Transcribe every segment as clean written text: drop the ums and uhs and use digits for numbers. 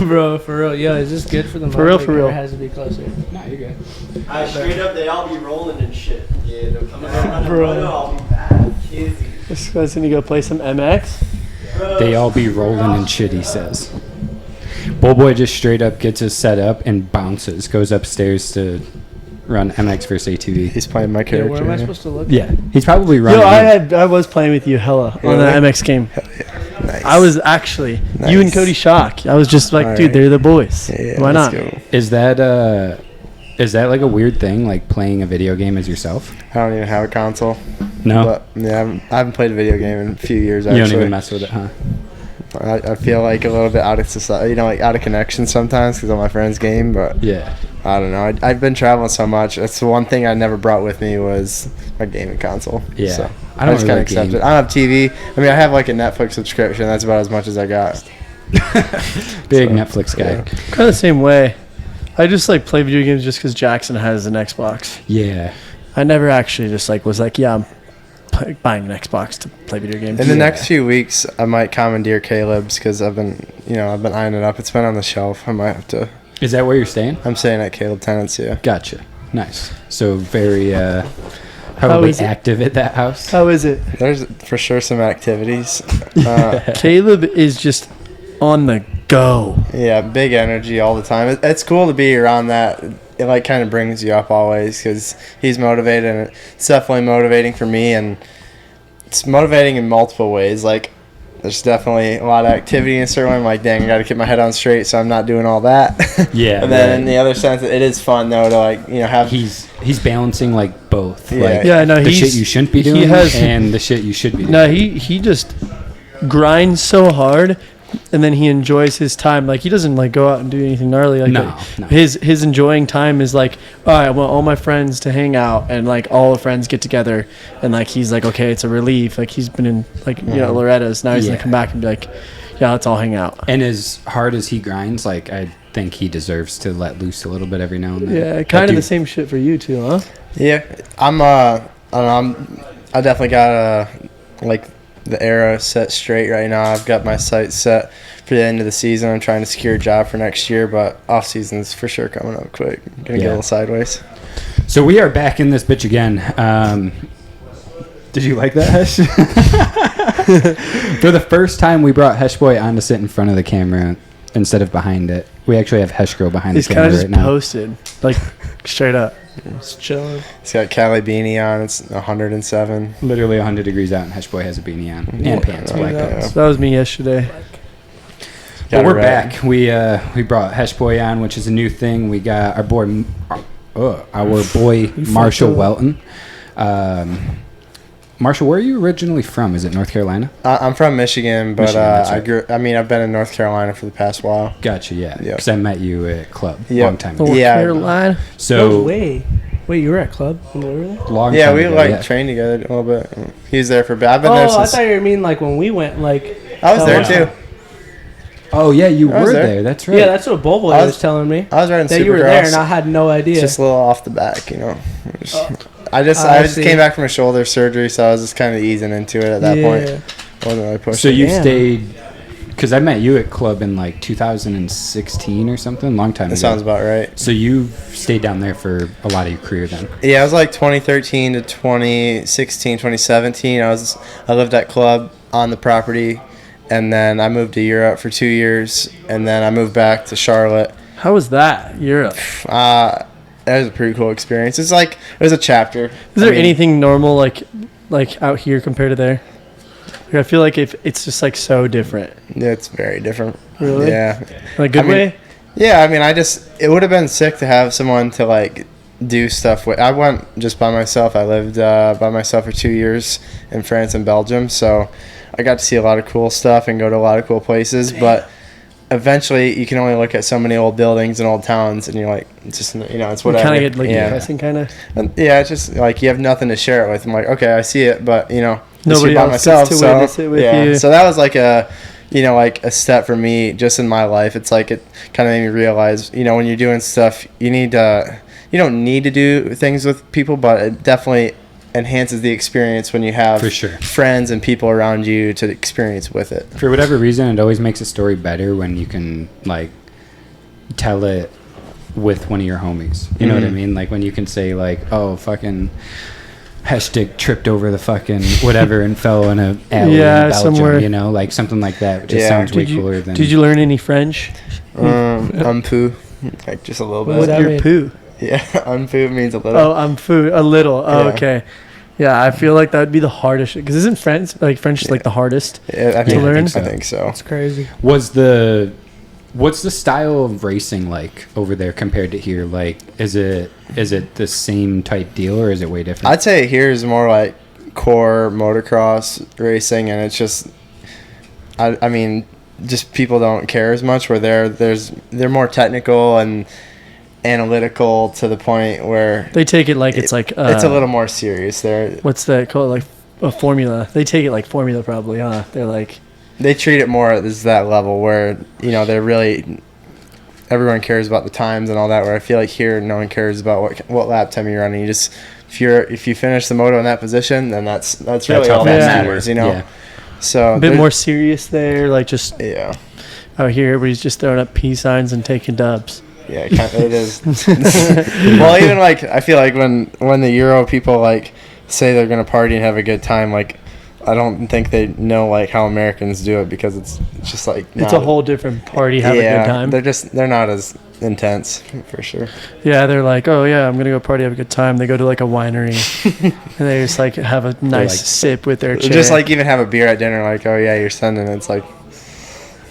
Bro, for real. Yo, is this good for the mic? For real, for real. It has to be closer. No, you're good. Straight up, they all be rolling and shit. Yeah, Bro. I'll be bad. Easy. This guy's gonna go play some MX. They all be rolling and shit, he says. Bullboy just straight up gets his set up and bounces, goes upstairs to run MX versus ATV. He's playing my Yeah, character. where am I supposed to look? Yeah, he's probably running. Yo, I was playing with you hella on the MX game. Nice. I was actually Nice. you and Cody Shock. I was just like, All dude, right. they're the boys. Yeah, Why let's not? go. Is that like a weird thing, like playing a video game as yourself? I don't even have a console. No, But yeah, I haven't played a video game in a few years. you Actually, don't even mess with it, huh? I feel like a little bit out of society, like out of connection sometimes because of my friend's game. But Yeah. I don't know. I've been traveling so much. That's the one thing I never brought with me was my gaming console. Yeah. So I don't just really kind of accept game. it. I don't have TV. I mean, I have like a Netflix subscription. That's about as much as I got. Big So, Netflix guy. yeah. Kind of the same way. I just like play video games just because Jackson has an Xbox. Yeah. I never actually just like was like, yeah, I'm buying an Xbox to play video games. In the next few weeks, I might commandeer Caleb's because I've been eyeing it up. It's been on the shelf. I might have to. Is that where you're staying? I'm staying at Caleb Tenants, yeah. Gotcha. Nice. So very probably is it? active at that house. How is it? There's for sure some activities. Caleb is just on the go. Yeah, big energy all the time. It's cool to be around that. It like kind of brings you up always because he's motivated, and it's definitely motivating for me, and it's motivating in multiple ways. Like, there's definitely a lot of activity in a certain way. I'm like, dang, I got to keep my head on straight, so I'm not doing all that. Yeah. And then in the other sense, it is fun though to like have. He's balancing like both. Yeah. Like Yeah, no, the he's- shit you shouldn't be he doing has- and the shit you should be doing. No, he just grinds so hard, and then he enjoys his time. Like, he doesn't like go out and do anything gnarly like No, that. no. His enjoying time is like, all right, I want all my friends to hang out, and like all the friends get together, and like he's like, okay, it's a relief. Like, he's been in like Loretta's, now he's Yeah. gonna come back and be like, yeah, let's all hang out. And as hard as he grinds, like I think he deserves to let loose a little bit every now and then. Yeah, Like, kind of dude, the same shit for you too, huh? Yeah, I don't know, I definitely got like the arrow set straight right now. I've got my sights set for the end of the season. I'm trying to secure a job for next year, but off season's for sure coming up quick. Gonna get a little sideways. So we are back in this bitch again. Did you like that, Hesh? For the first time, we brought Hesh Boy on to sit in front of the camera instead of behind it. We actually have Hesh Girl behind He's the kind camera of just right now. posted, like straight up, just chilling. It's got Cali beanie on. It's 107. Literally 100 degrees out, and Hesh Boy has a beanie on and pants, black yeah. pants. That was me yesterday. But Got we're it right. back. We brought Hesh Boy on, which is a new thing. We got our boy Marshal Weltin. Marshall, where are you originally from? Is it North Carolina? I'm from Michigan, but Michigan, that's right. I've been in North Carolina for the past while. Gotcha, yeah. Yeah. Because I met you at club Yeah. long time ago. North Yeah. Carolina. So No way. Wait, you were at club when we were there? long Yeah, time we ago, like yeah. trained together a little bit. He was there for a bit. I've been Oh, there I since thought you mean like when we went, like. I was there wow. too. Oh yeah, you I was were there. there. That's right. Yeah, that's what Bullboy I was was- telling me. I was riding That you were there, and Supercross. I had no idea. Just a little off the back, I I just see. came back from a shoulder surgery, so I was just kind of easing into it at that Yeah. point. Wasn't really pushing. So you Damn. stayed, because I met you at club in like 2016 or something, long time That ago. sounds about right. So you stayed down there for a lot of your career then. Yeah, it was like 2013 to 2016, 2017. I lived at club on the property, and then I moved to Europe for 2 years, and then I moved back to Charlotte. How was that? Europe. That was a pretty cool experience. It's like it was a chapter. Is there I mean, anything normal like out here compared to there? Like, I feel like if it's just like so different. Yeah, it's very different. Really? Yeah. Like good I mean, way? Yeah, I mean, it would have been sick to have someone to like do stuff with. I went just by myself. I lived by myself for 2 years in France and Belgium, so I got to see a lot of cool stuff and go to a lot of cool places. But eventually, you can only look at so many old buildings and old towns, and you're like, it's just it's You whatever. kind of get like yeah. depressing kind of. And, yeah, it's just like you have nothing to share it with. I'm like, okay, I see it, but Nobody by else myself, gets to witness it with yeah. you. So that was like like a step for me just in my life. It's like it kind of made me realize, when you're doing stuff, you don't need to do things with people, but it definitely enhances the experience when you have For sure. friends and people around you to experience with it. For whatever reason, it always makes a story better when you can like tell it with one of your homies. You know what I mean? Like when you can say like, "Oh, fucking Heshtick tripped over the fucking whatever and fell in a alley Yeah, in Belgium." somewhere. You know, like something like that. It just Yeah. sounds way Did you, cooler than. did you learn any French? Unpoo, like just a little What's bit. that Your mean? poo. Yeah, unpoo means a little. Oh, I'm food. A little. Oh, Yeah. okay. Yeah, I feel like that would be the hardest because isn't French like the hardest? Yeah, I to think, learn? I think so. It's crazy. What's the style of racing like over there compared to here? Like, is it the same type deal or is it way different? I'd say here is more like core motocross racing, and it's just, I mean, just people don't care as much. Where they're more technical and analytical to the point where They take it like it's like it's a little more serious. what's that called? Like a formula. They take it like formula probably, huh? They're like They treat it more as that level where they're really, everyone cares about the times and all that. Where I feel like here no one cares about what lap time you're running. You just if you finish the moto in that position, then that's really how all that fast matters. Yeah. So a bit more serious there. Like just Yeah. out here, everybody's just throwing up peace signs and taking dubs. Yeah, it is. Well, even like I feel like when the Euro people like say they're gonna party and have a good time, like I don't think they know like how Americans do it because it's just like It's a whole different party. Have a good time. They're not as intense for sure. Yeah, they're like, oh yeah, I'm gonna go party, have a good time. They go to like a winery and they just like have a nice like- sip with their chick. Just like even have a beer at dinner, like oh yeah, you're sending. It's like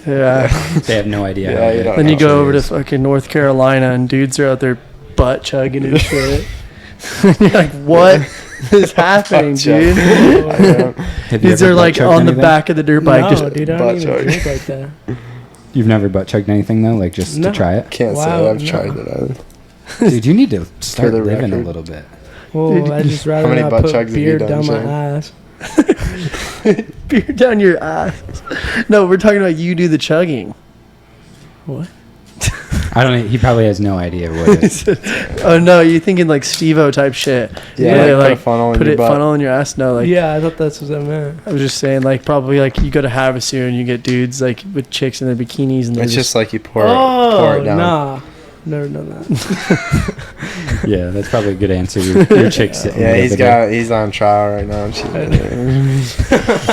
yeah. They have no idea. Yeah, how you it don't Then you actually go over to is. fucking North Carolina and dudes are out there butt chugging and shit. You're like, what is happening, Butt chug. dude? Have you These ever are butt like chugged on the anything? back of the dirt bike. No, Just dude, I butt don't even chug. drink like that. You've never butt chugged anything though, like just No. to try it. can't Wow, say I've no. tried it either. Dude, you need to start the living a record. little bit. Well, I just rather many not butt put chugs have beer you done, down my Shane? ass. beer down your ass. No, we're talking about you do the chugging. What? I don't know. He probably has no idea what it is. Oh no, you're thinking like Steve-O type shit. Yeah, Where they, like put a funnel in put your it butt. funnel in your ass. No, like Yeah, I thought that's what that meant. I was just saying, like probably like you go to Havasu and you get dudes like with chicks in their bikinis and they're It's just like you pour Oh, it down. nah. Never done that. Yeah, that's probably a good answer. Your chick's sitting Yeah, over he's on trial right now. there.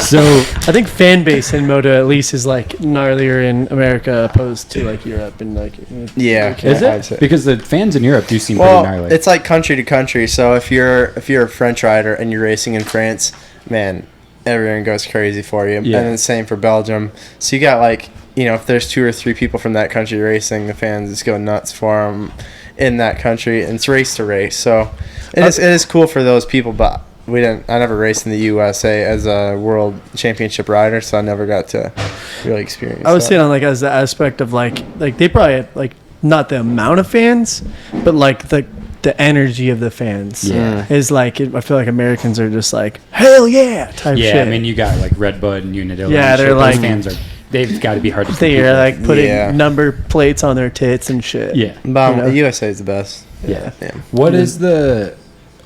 So I think fan base in moto at least is like gnarlier in America opposed to like Europe and like Yeah, is I'd it? say. Because the fans in Europe do seem Well, pretty gnarly. it's like country to country. So if you're a French rider and you're racing in France, man, everyone goes crazy for you. Yeah. And then the same for Belgium. So you got like, if there's 2 or 3 people from that country racing, the fans just go nuts for them in that country. And it's race to race. So it is cool for those people, but I never raced in the USA as a world championship rider, so I never got to really experience I was that. saying on like as the aspect of like they probably have, like not the amount of fans, but like the energy of the fans. Yeah. Is like I feel like Americans are just like hell yeah type yeah, shit. I mean, you got like Red Bud and Unadilla. Yeah, and they're shit. Those like- fans they've got to be hard to compete they're with. like putting Yeah. number plates on their tits and shit. Yeah. But you know. USA is the best. Yeah. Yeah.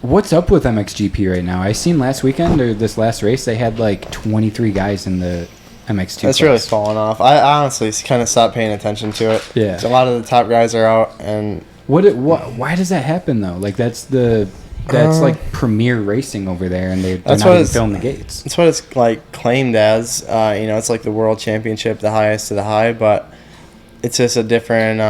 What's up with MXGP right now? I seen last weekend or this last race they had like 23 guys in the MX2. That's really fallen off. I honestly kind of stopped paying attention to it. Yeah. So a lot of the top guys are out, and Why does that happen though? Like that's like premier racing over there, and they're That's not what even it's- filling the gates. that's what it's like claimed as. It's like the world championship, the highest of the high, but it's just a different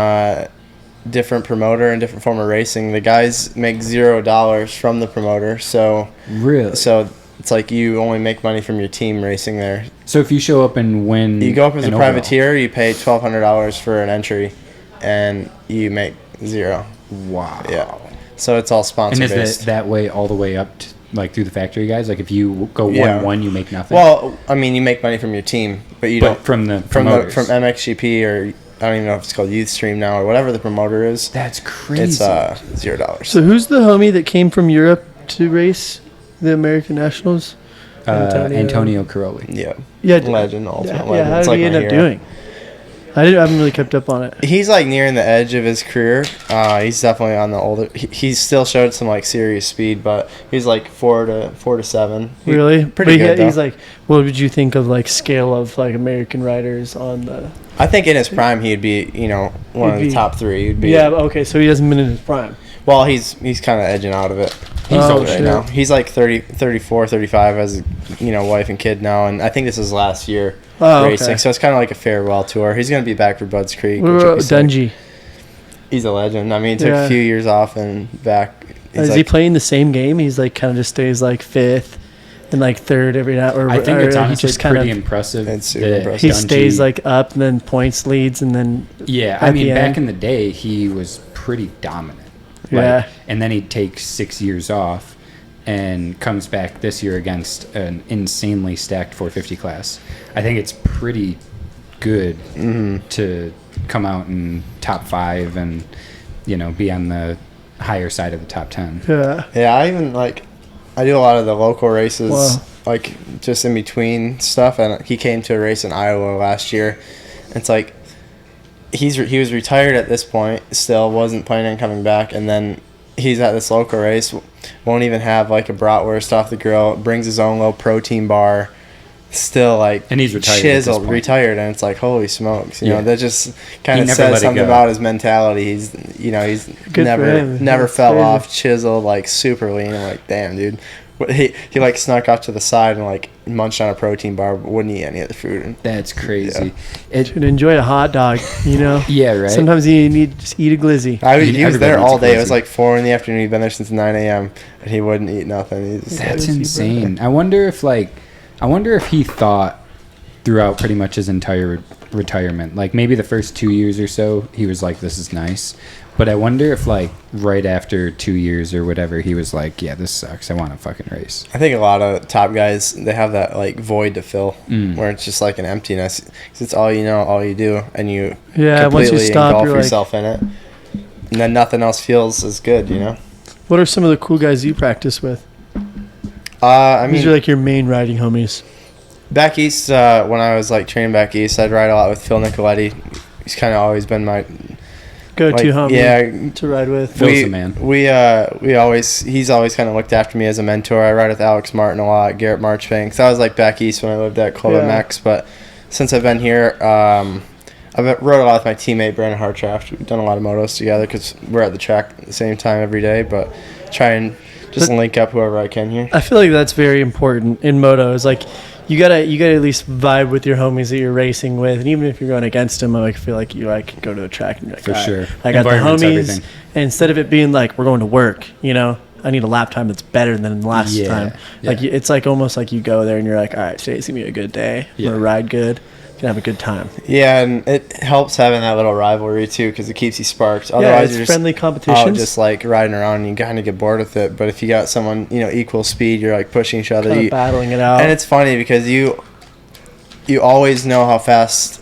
promoter and different form of racing. The guys make $0 from the promoter, so Really? it's like you only make money from your team racing there. So if you show up and win, You go up as a an overall- privateer, you pay $1,200 for an entry, and you make 0. Wow. Yeah. So it's all And sponsor is based. that way all the way up to, like through the factory guys? Like if you go Yeah. 1-1, you make nothing. Well, I mean, you make money from your team, but you but don't from the from promoters. from MXGP or I don't even know if it's called Youth Stream now or whatever the promoter is. That's crazy. It's $0. So who's the homie that came from Europe to race the American Nationals? Antonio Caroli. Yeah, Yeah, legend, ultimate yeah. legend. How It's did like he my end up hero. doing? I haven't really kept up on it. He's like nearing the edge of his career. He's definitely on the older. He still showed some like serious speed, but he's like 4 to 7. Really? Pretty good, He's though. like, what would you think of like scale of like American riders on the? I think in his prime he'd be one of the top 3. He'd be, Yeah. Okay. So he hasn't been in his prime. Well, he's kind of edging out of it. He's Oh, old right shit. now. He's like 34, 35, has wife and kid now, and I think this is last year Oh, racing. okay. So it's kind of like a farewell tour. He's gonna be back for Budds Creek. What which would about be sick. Dungy? He's a legend. I mean, he took Yeah. a few years off and back. He's Is like, he playing the same game? He's like kind of just stays like 5th and like 3rd every night, or I think it's or he honestly just kind pretty of impressive. It's super that impressive. he Dungy- stays like up and then points leads and then Yeah, at I mean, the back end. in the day, he was pretty dominant. Yeah. And then he takes 6 years off and comes back this year against an insanely stacked 450 class. I think it's pretty good to come out in top 5 and, be on the higher side of the top 10. yeah. Yeah, I do a lot of the local races, Wow. like just in between stuff. And he came to a race in Iowa last year. It's like he was retired at this point, still wasn't planning on coming back, and then he's at this local race, won't even have like a bratwurst off the grill, brings his own low protein bar, still like And he's retired at this chiseled, point. retired, and it's like holy smokes, Yeah. that just kind He of never let says it something go. about his mentality. He's he's Good for him. never That's fell crazy. off, chiseled, like super lean. I'm like, damn, dude. He like snuck off to the side and like munched on a protein bar, but wouldn't eat any of the food. That's crazy. Should enjoy a hot dog, Yeah, right? Sometimes you need to just eat a glizzy. He was there Everybody all eats day. It was glizzy. like 4 in the afternoon. He'd been there since 9 a.m. and he wouldn't eat nothing. He just, That's Glizzy, insane. I wonder if he thought throughout pretty much his entire retirement, like maybe the first 2 years or so, he was like, this is nice. But I wonder if like right after 2 years or whatever, he was like, yeah, this sucks. I want to fucking race. I think a lot of top guys, they have that like void to fill Mm. where it's just like an emptiness. 'Cause it's all you know, all you do, and you Yeah, once you completely stop, engulf you're like, yourself in it. And then nothing else feels as good, what are some of the cool guys you practice with? I mean, These are like your main riding homies. back east, when I was like training back east, I'd ride a lot with Phil Nicoletti. He's kind of always been my Go-to homie Yeah, to ride with. Phil's the man. he's always kind of looked after me as a mentor. I ride with Alex Martin a lot, Garrett Marchbank. 'Cause I was like back east when I lived at Club Yeah. MX, but since I've been here, I've rode a lot with my teammate Brandon Hartraft. We've done a lot of motos together because we're at the track at the same time every day. But try and just link up whoever I can here. I feel like that's very important in moto. Is like you gotta at least vibe with your homies that you're racing with, and even if you're going against them, I like feel like you like go to a track and you're like, For "All right, sure. I got the Environment's homies, everything. and instead of it being like we're going to work, I need a lap time that's better than the last Yeah, time. Like yeah. it's like almost like you go there and you're like, all right, today's gonna be a good day. I'm Yeah. gonna ride good, gonna have a good time. Yeah, and it helps having that little rivalry too because it keeps you sparked. Yeah, Otherwise, it's you're just friendly out competitions. just like riding around and you kind of get bored with it. But if you got someone equal speed, you're like pushing each other. kind You, of battling it out. and it's funny because you always know how fast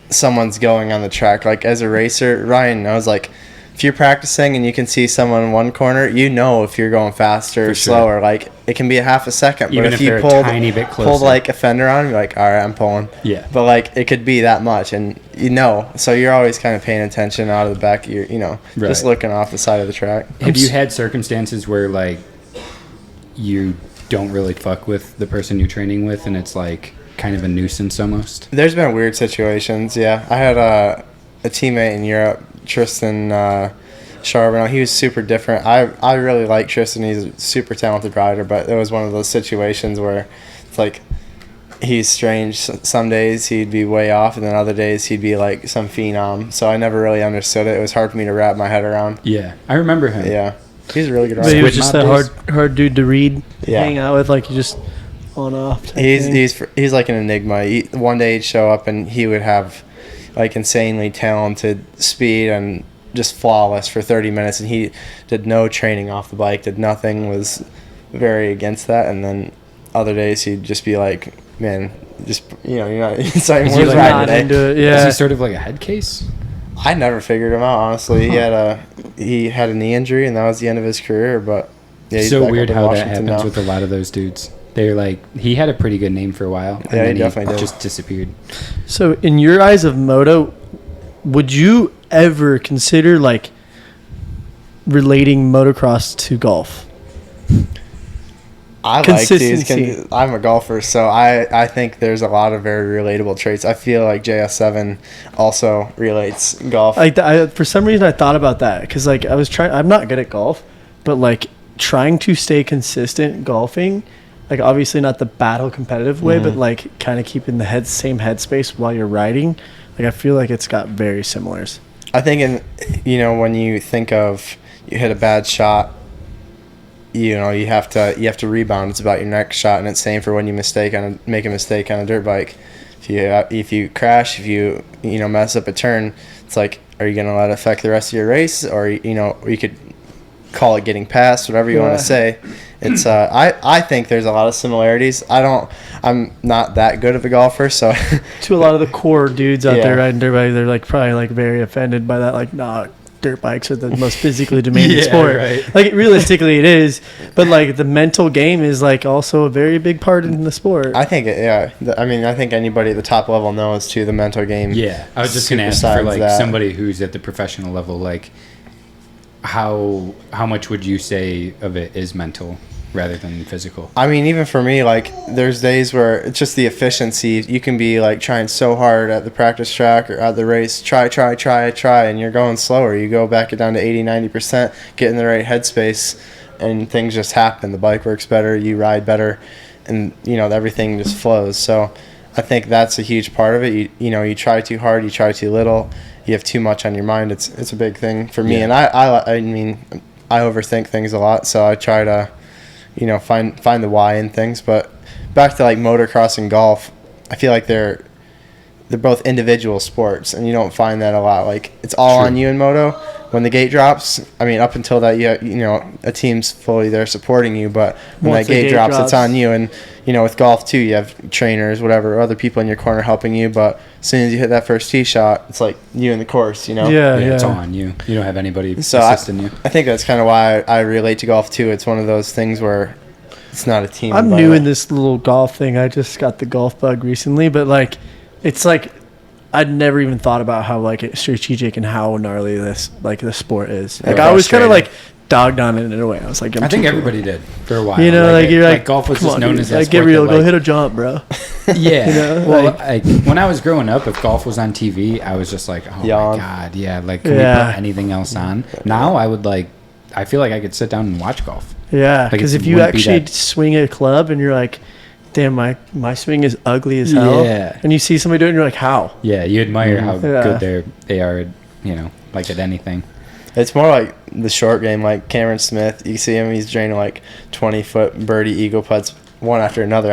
someone's going on the track. Like as a racer, Ryan knows like if you're practicing and you can see someone in one corner, if you're going faster or For sure. slower. Like it can be a half a second, Even but if if you they're a pulled tiny bit pulled closer. like a fender on, you're like, all right, I'm pulling. Yeah. But like it could be that much, and so you're always kind of paying attention out of the back of your, just Right. looking off the side of the track. Have you had circumstances where like you don't really fuck with the person you're training with, and it's like kind of a nuisance almost? There's been weird situations. Yeah, I had a teammate in Europe, Tristan Charbonneau. He was super different. I really like Tristan. He's a super talented rider, but it was one of those situations where it's like he's strange. Some days he'd be way off, and then other days he'd be like some phenom. So I never really understood it. It was hard for me to wrap my head around. Yeah, I remember him. Yeah, he's a really good But he rider. was Squid just Mob that hard dude to read, Yeah. hang out with, like you just on off. type thing. He's like an enigma. One day he'd show up and he would have like insanely talented speed and just flawless for 30 minutes, and he did no training off the bike, did nothing, was very against that. And then other days he'd just be like, man, just you're not saying Is he words like right not today. into it. Is Yeah. he sort of like a head case? I never figured him out, honestly. He had a knee injury and that was the end of his career. But yeah, he's So back weird up in how that Washington happens now. with a lot of those dudes. They're like, he had a pretty good name for a while, and Yeah, he then definitely did. just disappeared. So, in your eyes of moto, would you ever consider like relating motocross to golf? I like Consistency. these. I'm a golfer, so I think there's a lot of very relatable traits. I feel like JS7 also relates golf. Like for some reason I thought about that because like I'm not good at golf, but like trying to stay consistent golfing, like obviously not the battle competitive way, but like kind of keeping the same headspace while you're riding. Like I feel like it's got very similars. I think when you think of you hit a bad shot, you have to rebound. It's about your next shot, and it's same for when you make a mistake on a dirt bike. If you crash, if you mess up a turn, it's like, are you gonna let it affect the rest of your race, or you could call it getting past, whatever you want to say. It's I think there's a lot of similarities. I'm not that good of a golfer, so To a lot of the core dudes out there riding dirt bikes, they're like probably like very offended by that. Like, nah, dirt bikes are the most physically demanding sport. Right. Like realistically it is, but like the mental game is like also a very big part in the sport. I think I think anybody at the top level knows too the mental game. Yeah, I was just gonna ask for like somebody who's at the professional level, like how much would you say of it is mental rather than physical? I mean, even for me, like there's days where it's just the efficiency. You can be like trying so hard at the practice track or at the race, try, and you're going slower. You go back it down to 80-90%, get in the right headspace, and things just happen. The bike works better, you ride better, and everything just flows. So I think that's a huge part of it. You try too hard, you try too little, you have too much on your mind. It's a big thing for me, and I mean I overthink things a lot, so I try to find the why in things. But back to like motocross and golf, I feel like they're both individual sports, and you don't find that a lot. Like it's all on you in moto. When the gate drops, I mean, up until that, a team's fully there supporting you, but when Once that gate drops, it's on you. And with golf too, you have trainers, whatever, other people in your corner helping you, but as soon as you hit that first tee shot, it's like you in the course. Yeah, it's all on you. You don't have anybody So assisting you. I think that's kind of why I relate to golf too. It's one of those things where it's not a team. I'm new in this little golf thing. I just got the golf bug recently, but like it's like I'd never even thought about how like strategic and how gnarly this like the sport is. Like I was kind of like dogged on it in a way. I was like, I think everybody did for a while. You're like golf was just known as that like, sport get real, that, go hit a jump, bro. Yeah. Well, when I was growing up, if golf was on TV, I was just like, oh my god, yeah. Like, can we put anything else on? Now I would like. I feel like I could sit down and watch golf. Yeah, because if you actually swing a club and you're like, damn, my swing is ugly as hell. Yeah. And you see somebody do it and you're like, how? Yeah, you admire how good they are, like at anything. It's more like the short game, like Cameron Smith. You see him, he's draining like 20-foot birdie eagle putts one after another.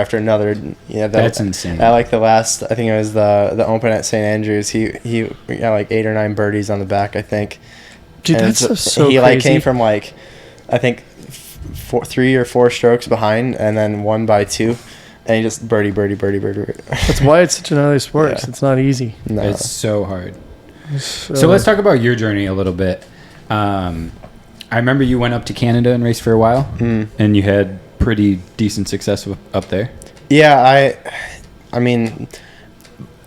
Yeah, that's insane. I like the last, I think it was the Open at St. Andrews. He got like 8 or 9 birdies on the back, I think. Dude, that's so he crazy. Like came from like, I think 3 or 4 strokes behind and then won by 2. And he just birdie. That's why it's such an gnarly sport. Yeah. It's not easy. No. It's so hard. So let's talk about your journey a little bit. I remember you went up to Canada and raced for a while, and you had pretty decent success up there. Yeah, I mean,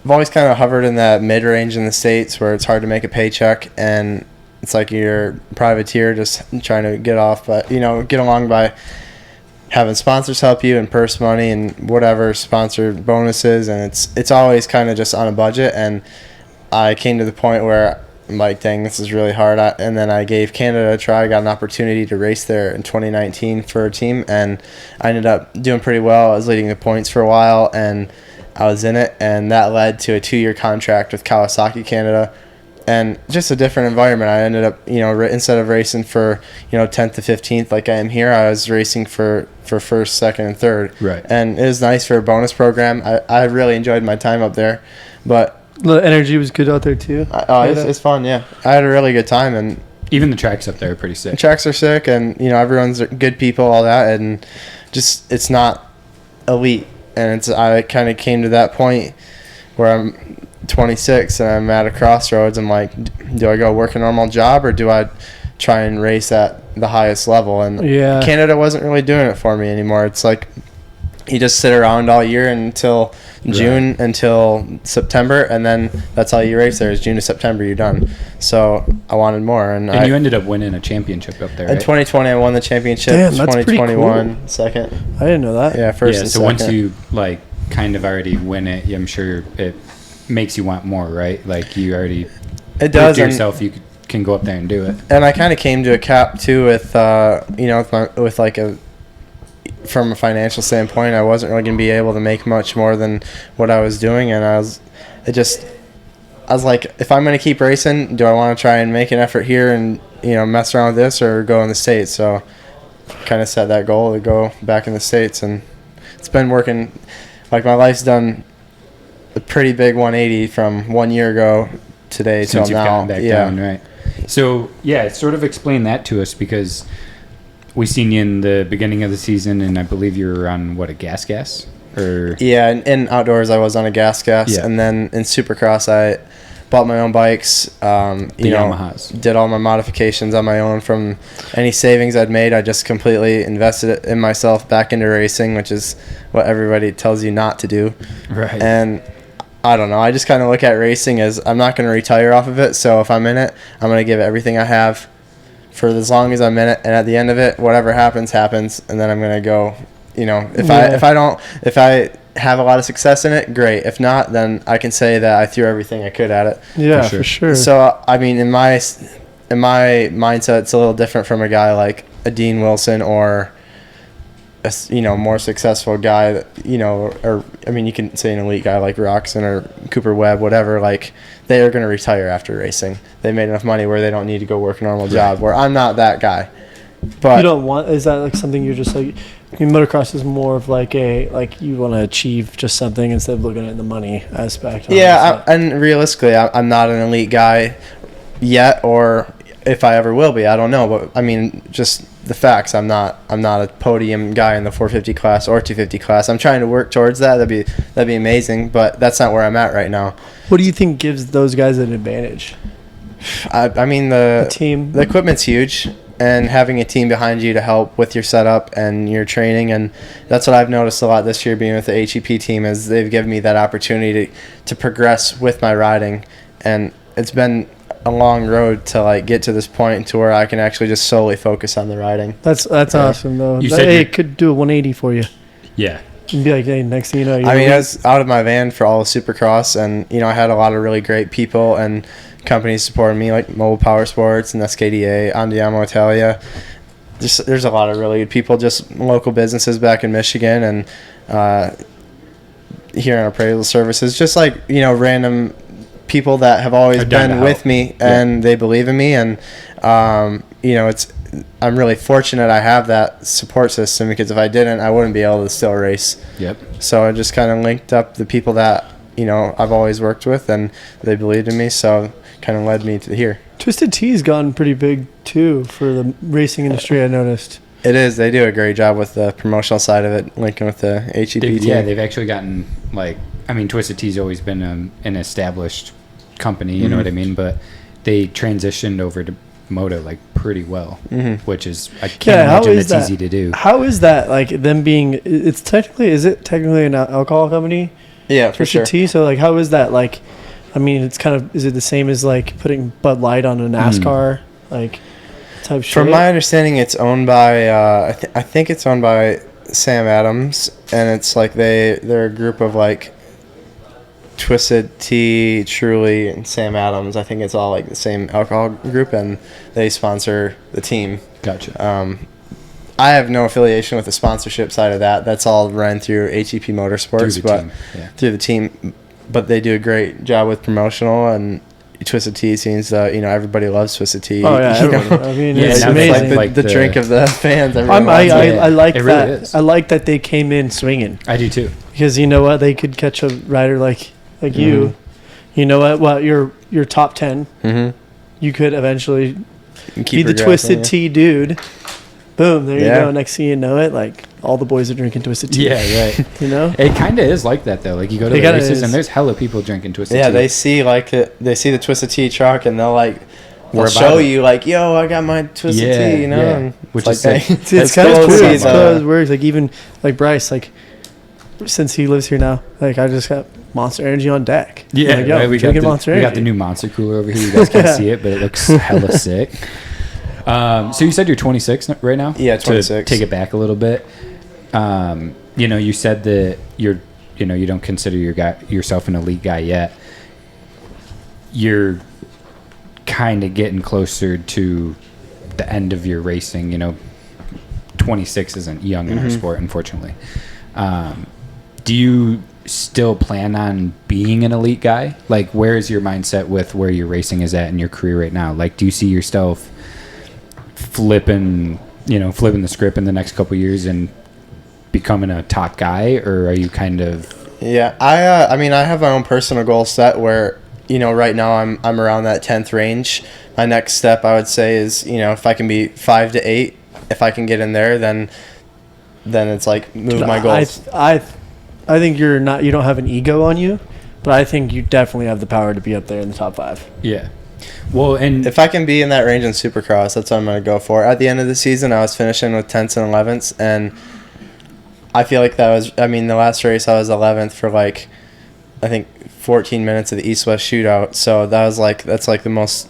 I've always kind of hovered in that mid-range in the States where it's hard to make a paycheck, and it's like you're a privateer just trying to get off, but get along by having sponsors help you and purse money and whatever sponsor bonuses, and it's always kind of just on a budget. And I came to the point where I'm like, dang, this is really hard. And then I gave Canada a try. I got an opportunity to race there in 2019 for a team, and I ended up doing pretty well. I was leading the points for a while, and I was in it, and that led to a 2-year contract with Kawasaki Canada. And just a different environment. I ended up, instead of racing for, 10th to 15th like I am here, I was racing for first, second, and third. Right. And it was nice for a bonus program. I really enjoyed my time up there. But the energy was good out there too. It's fun, yeah. I had a really good time. And even the tracks up there are pretty sick. The tracks are sick, and, everyone's good people, all that. And just it's not elite. And I kind of came to that point where I'm 26 and I'm at a crossroads. I'm like, do I go work a normal job or do I try and race at the highest level? And Canada wasn't really doing it for me anymore. It's like you just sit around all year until June until September, and then that's all you race there is June to September. You're done. So I wanted more, and you ended up winning a championship up there. In right? 2020, I won the championship. Damn, that's pretty 2021, cool. second. I didn't know that. Yeah, first. Yeah. and So second. once you like kind of already win it, I'm sure it makes you want more, right? Like you already it does to and- yourself. You can go up there and do it. And I kind of came to a cap too with from a financial standpoint, I wasn't really going to be able to make much more than what I was doing, and I was like, if I'm going to keep racing, do I want to try and make an effort here and mess around with this, or go in the States? So kind of set that goal to go back in the States, and it's been working. Like, my life's done a pretty big 180 from 1 year ago today till Since you've now. gotten back down, right? So yeah, sort of explain that to us, because we seen you in the beginning of the season, and I believe you were on a gas or Yeah, in outdoors I was on a gas, Yeah. and then in Supercross I bought my own bikes. Yamahas. Did all my modifications on my own. From any savings I'd made, I just completely invested it in myself back into racing, which is what everybody tells you not to do. Right. And I don't know. I just kind of look at racing as I'm not going to retire off of it. So if I'm in it, I'm going to give it everything I have for as long as I'm in it. And at the end of it, whatever happens, happens. And then I'm going to go, if I have a lot of success in it, great. If not, then I can say that I threw everything I could at it. Yeah, for sure. So, I mean, in my mindset, it's a little different from a guy like a Dean Wilson or a more successful guy that, or I mean, you can say an elite guy like Roxon or Cooper Webb, whatever. Like, they are going to retire after racing. They made enough money where they don't need to go work a normal job. Where I'm not that guy. But you don't want? Is that like something you're just like? I mean, motocross is more of like you want to achieve just something instead of looking at the money aspect. Yeah, and realistically, I'm not an elite guy yet, or if I ever will be, I don't know. But I mean, just the facts. I'm not a podium guy in the 450 class or 250 class. I'm trying to work towards that. That'd be amazing, but that's not where I'm at right now. What do you think gives those guys an advantage? I mean, the team, the equipment's huge, and having a team behind you to help with your setup and your training, and that's what I've noticed a lot this year being with the HEP team, is they've given me that opportunity to progress with my riding, and it's been a long road to like get to this point to where I can actually just solely focus on the riding. That's awesome though. You said it could do a 180 for you. Yeah. And be like, hey, next thing you know, I was out of my van for all of Supercross, and I had a lot of really great people and companies supporting me, like Mobile Power Sports and SKDA, Andiamo Italia. There's a lot of really good people, just local businesses back in Michigan, and here on Appraisal Services, just like random people that have always been with me, and they believe in me, and I'm really fortunate I have that support system, because if I didn't, I wouldn't be able to still race. Yep. So I just kind of linked up the people that I've always worked with, and they believed in me, so kind of led me to here. Twisted Tea's gotten pretty big too for the racing industry, I noticed. It is. They do a great job with the promotional side of it, linking with the HEP team. Yeah, they've actually gotten Twisted Tea's always been an established company, you know what I mean? But they transitioned over to Moto pretty well, which is, I can't imagine it's easy to do. How is that, like, them being, is it technically an alcohol company? Yeah, for sure. Twisted Tea, so how is that, I mean, it's kind of, is it the same as putting Bud Light on a NASCAR type shit? From my understanding, it's owned by I think it's owned by Sam Adams, and it's they're a group of Twisted Tea, Truly, and Sam Adams. I think it's all the same alcohol group, and they sponsor the team. Gotcha. I have no affiliation with the sponsorship side of that. That's all run through HEP Motorsports, through the team. But they do a great job with promotional, and Twisted Tea seems everybody loves Twisted Tea. Oh yeah, I mean, it's now amazing. It's the drink of the fans. I like It that. really is. I like that they came in swinging, I do too. because you know what, they could catch a rider like you. You know what? Well, you're top 10. You could eventually be the Twisted Tea dude. Boom, there you go. Next thing you know it, all the boys are drinking Twisted Tea. Yeah, right. It kind of is like that though. You go to the races and there's hella people drinking Twisted Tea. Yeah, they see the Twisted Tea truck, and they'll show you yo, I got my Twisted Tea, and which is sick. It's kind of cool. It's cool. It works. Even Bryce, since he lives here now, like I just got Monster Energy on deck. Yeah, like, yo, right, we got Monster the Energy. new Monster cooler over here. You guys can't see it, but it looks hella sick. So you said you're 26 right now? Yeah, 26. To take it back a little bit, you said that you don't consider yourself an elite guy yet. You're kind of getting closer to the end of your racing. 26 isn't young in our sport, unfortunately. Do you still plan on being an elite guy? Like, where is your mindset with where your racing is at in your career right now? Like, do you see yourself flipping the script in the next couple of years and becoming a top guy, or are you kind of? Yeah, I mean, I have my own personal goal set where, right now I'm around that 10th range. My next step, I would say, is, if I can be 5 to 8, if I can get in there, then it's like move my goals. I think you don't have an ego on you, but I think you definitely have the power to be up there in the top 5. Yeah. Well, and if I can be in that range in Supercross, that's what I'm going to go for. At the end of the season, I was finishing with 10ths and 11ths, and I feel like that was, the last race I was 11th for like, I think 14 minutes of the East-West shootout. So that's the most,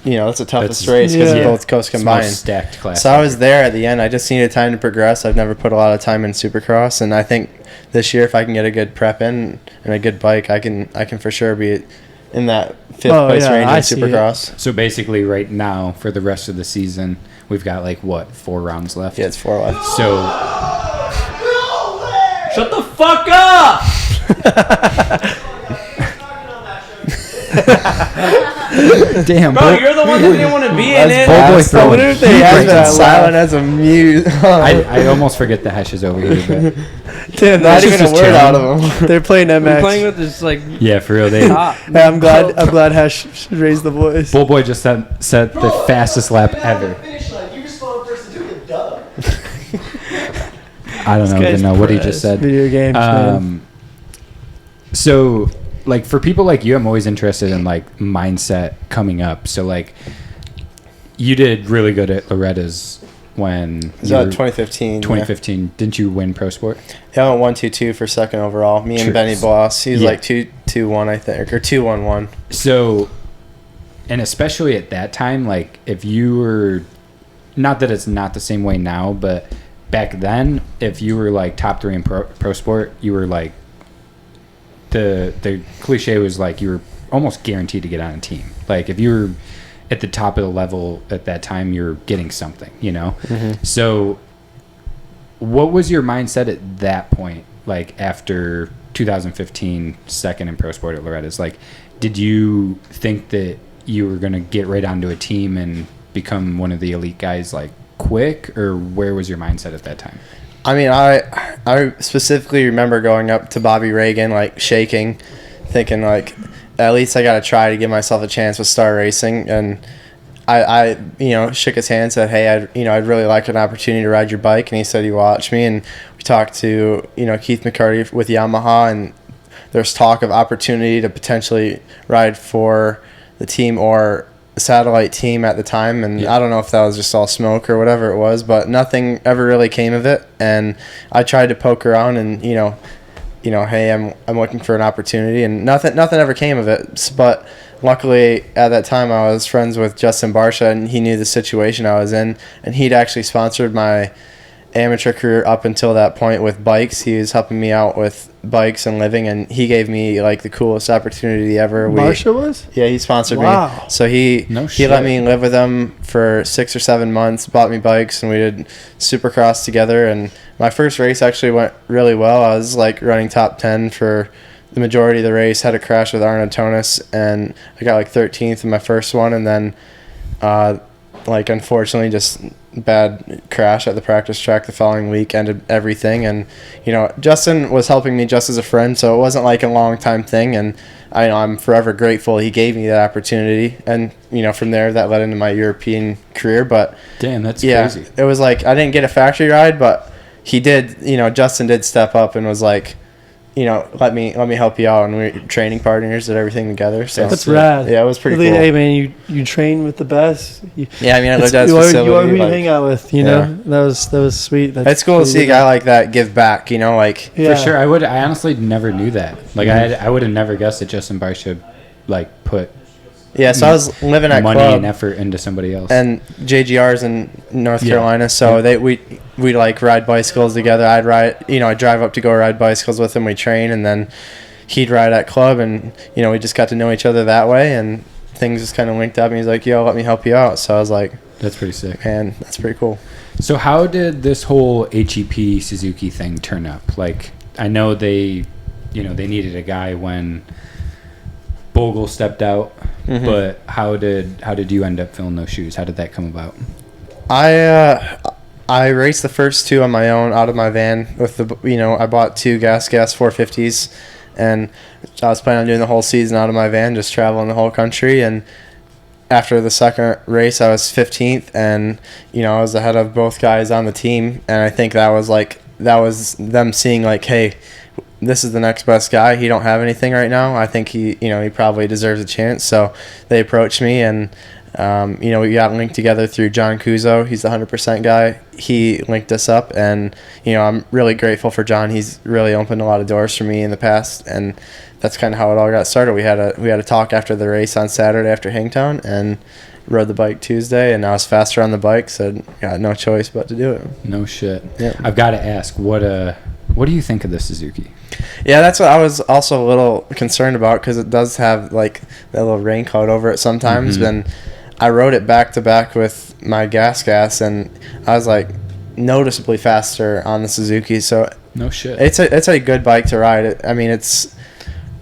that's the toughest race because of both coasts combined. It's the most stacked class. So I was there at the end. I just needed time to progress. I've never put a lot of time in Supercross, and I think this year, if I can get a good prep in and a good bike, I can for sure be in that 5th place range in Supercross. So basically, right now for the rest of the season, we've got 4 rounds left. Yeah, it's 4 left. So shut the fuck up! Damn, Bro, you're the one that didn't want to be in it. I wonder if they have that silent as a mute. I almost forget the hash is over here, but Damn, not that's even a word out of them. They're playing MX. I'm playing with this yeah, for real. They Hey, I'm glad Hash raised the voice. Bull Boy just set the fastest lap ever. You just followed first to do it, duh. I don't even know what he just said. Video games, man. So, for people like you, I'm always interested in mindset coming up. So, you did really good at Loretta's when Is that 2015? 2015. Yeah. Didn't you win Pro Sport? Yeah, I went 1-2-2 for second overall. Me and Benny Bloss. He's 2-2-1, I think, or 2-1-1. So, and especially at that time, if you were, not that it's not the same way now, but back then, if you were top 3 in pro sport, you were the cliche was you were almost guaranteed to get on a team. If you were at the top of the level at that time, you're getting something, So what was your mindset at that point, after 2015 second in pro sport at Loretta's? Did you think that you were going to get right onto a team and become one of the elite guys quick, or where was your mindset at that time? I mean, I specifically remember going up to Bobby Reagan, shaking, thinking, at least I got to try to give myself a chance with Star Racing. And I shook his hand, said, hey, I'd really like an opportunity to ride your bike. And he said he watched me. And we talked to, Keith McCarty with Yamaha. And there's talk of opportunity to potentially ride for the team or satellite team at the time, and I don't know if that was just all smoke or whatever it was, but nothing ever really came of it. And I tried to poke around and hey, I'm looking for an opportunity, and nothing ever came of it. But luckily at that time I was friends with Justin Barsha, and he knew the situation I was in, and he'd actually sponsored my amateur career up until that point with bikes. He was helping me out with bikes and living, and he gave me the coolest opportunity ever. Marsha was? Yeah, he sponsored me. So he let me live with him for 6 or 7 months, bought me bikes, and we did Supercross together. And my first race actually went really well. I was running top 10 for the majority of the race, had a crash with Arno Tonis, and I got 13th in my first one, and then unfortunately just bad crash at the practice track the following week ended everything. And Justin was helping me just as a friend, so it wasn't a long time thing, and I'm forever grateful he gave me that opportunity. And from there that led into my European career. But damn, that's crazy. It was I didn't get a factory ride, but he did. Justin did step up and was let me help you out, and we're training partners, did everything together. So That's rad. Yeah, it was pretty Really, cool. Hey man, you train with the best. Yeah, I mean, I lived at his you are facility. who you like, hang out with. You know, that was sweet. it's cool to see a guy like that give back. Like Yeah. For sure. I honestly never knew that. Like I would have never guessed that Justin Barcia like put yeah. So I was living at money club, and effort into somebody else. and JGR's in North Yeah. Carolina, so Yeah. we like ride bicycles together. I'd drive up to go ride bicycles with him. We train, and then he'd ride at club, and we just got to know each other that way, and things just kind of linked up. And he's like, "Yo, let me help you out." So I was like, That's pretty sick. "Man, that's pretty cool." So how did this whole HEP Suzuki thing turn up? Like I know they needed a guy when Bogle stepped out, Mhm. but how did you end up filling those shoes? How did that come about? I raced the first two on my own out of my van with I bought two gas 450s, and I was planning on doing the whole season out of my van, just traveling the whole country. And after the second race, I was 15th, and I was ahead of both guys on the team. And I think that was them seeing like, hey, this is the next best guy. He don't have anything right now. I think he probably deserves a chance. So they approached me, and we got linked together through John Kuzo. He's the 100% guy. He linked us up, and I'm really grateful for John. He's really opened a lot of doors for me in the past, and that's kind of how it all got started. We had a talk after the race on Saturday after Hangtown, and rode the bike Tuesday, and I was faster on the bike, so got no choice but to do it. No shit. Yeah. I've got to ask, what do you think of the Suzuki? Yeah, that's what I was also a little concerned about, because it does have like that little rain cloud over it sometimes. Mhm. And I rode it back to back with my gas, and I was like noticeably faster on the Suzuki. So No shit. it's a good bike to ride. Is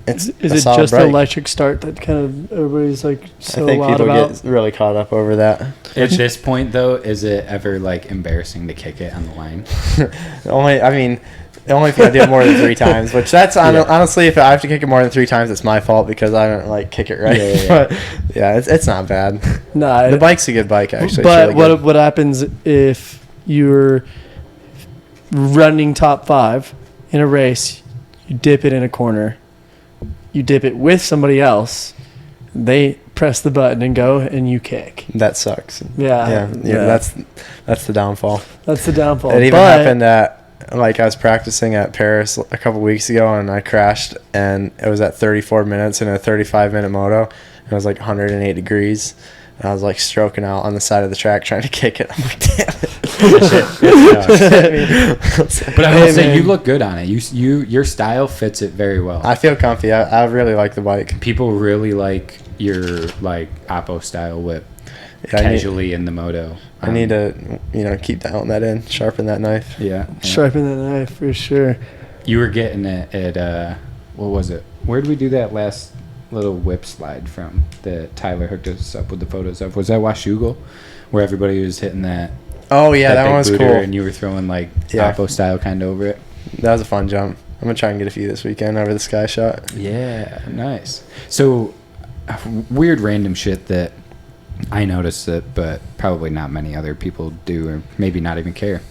Is it just the electric start that kind of everybody's like so I think loud people about? get really caught up over that. At this point, though, is it ever like embarrassing to kick it on the line? Only if I do it more than 3 times, which that's honestly, if I have to kick it more than 3 times, it's my fault because I don't like kick it right. Yeah. But yeah, it's not bad. Nah, The bike's a good bike, actually. But It's really good. what happens if you're running top 5 in a race? You dip it in a corner. You dip it with somebody else. They press the button and go, and you kick. That sucks. Yeah. That's the downfall. That's the downfall. It even happened at, like, I was practicing at Paris a couple weeks ago, and I crashed, and it was at 34 minutes in a 35-minute moto. And it was like 108 degrees. And I was like stroking out on the side of the track trying to kick it. I'm like, damn it. But I will say, you look good on it. Your style fits it very well. I feel comfy. I really like the bike. People really like your like Oppo style whip Yeah, casually in the moto. I need to, keep dialing that in, sharpen that knife. Yeah. Sharpen that knife for sure. You were getting it at what was it? Where did we do that last little whip slide from that Tyler hooked us up with the photos of? Was that Washougal, where everybody was hitting that? Oh yeah, that big one was booter, cool. And you were throwing like Yeah. Oppo style kind of over it. That was a fun jump. I'm gonna try and get a few this weekend over the sky shot. Yeah, nice. So weird random shit that I noticed it, but probably not many other people do, or maybe not even care.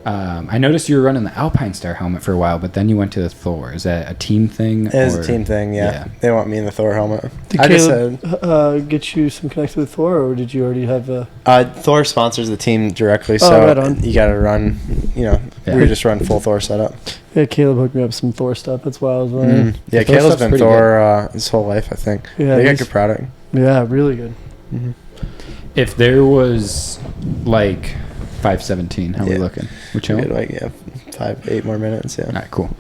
I noticed you were running the Alpine Star helmet for a while, but then you went to the Thor. Is that a team thing? It is a team thing, yeah. They want me in the Thor helmet. Did I just Caleb get you some connection with Thor, or did you already have a... Thor sponsors the team directly, so right on. you got to run. We just run full Thor setup. Yeah, Caleb hooked me up some Thor stuff. That's why I was wondering. Yeah, The Thor Caleb's stuff's been pretty Thor his whole life, I think. Yeah, They got he's- good product. Yeah, really good. If there was like 5:17, how we Yeah. looking? We Good, chilling? like 8 more minutes. Yeah. All right, cool.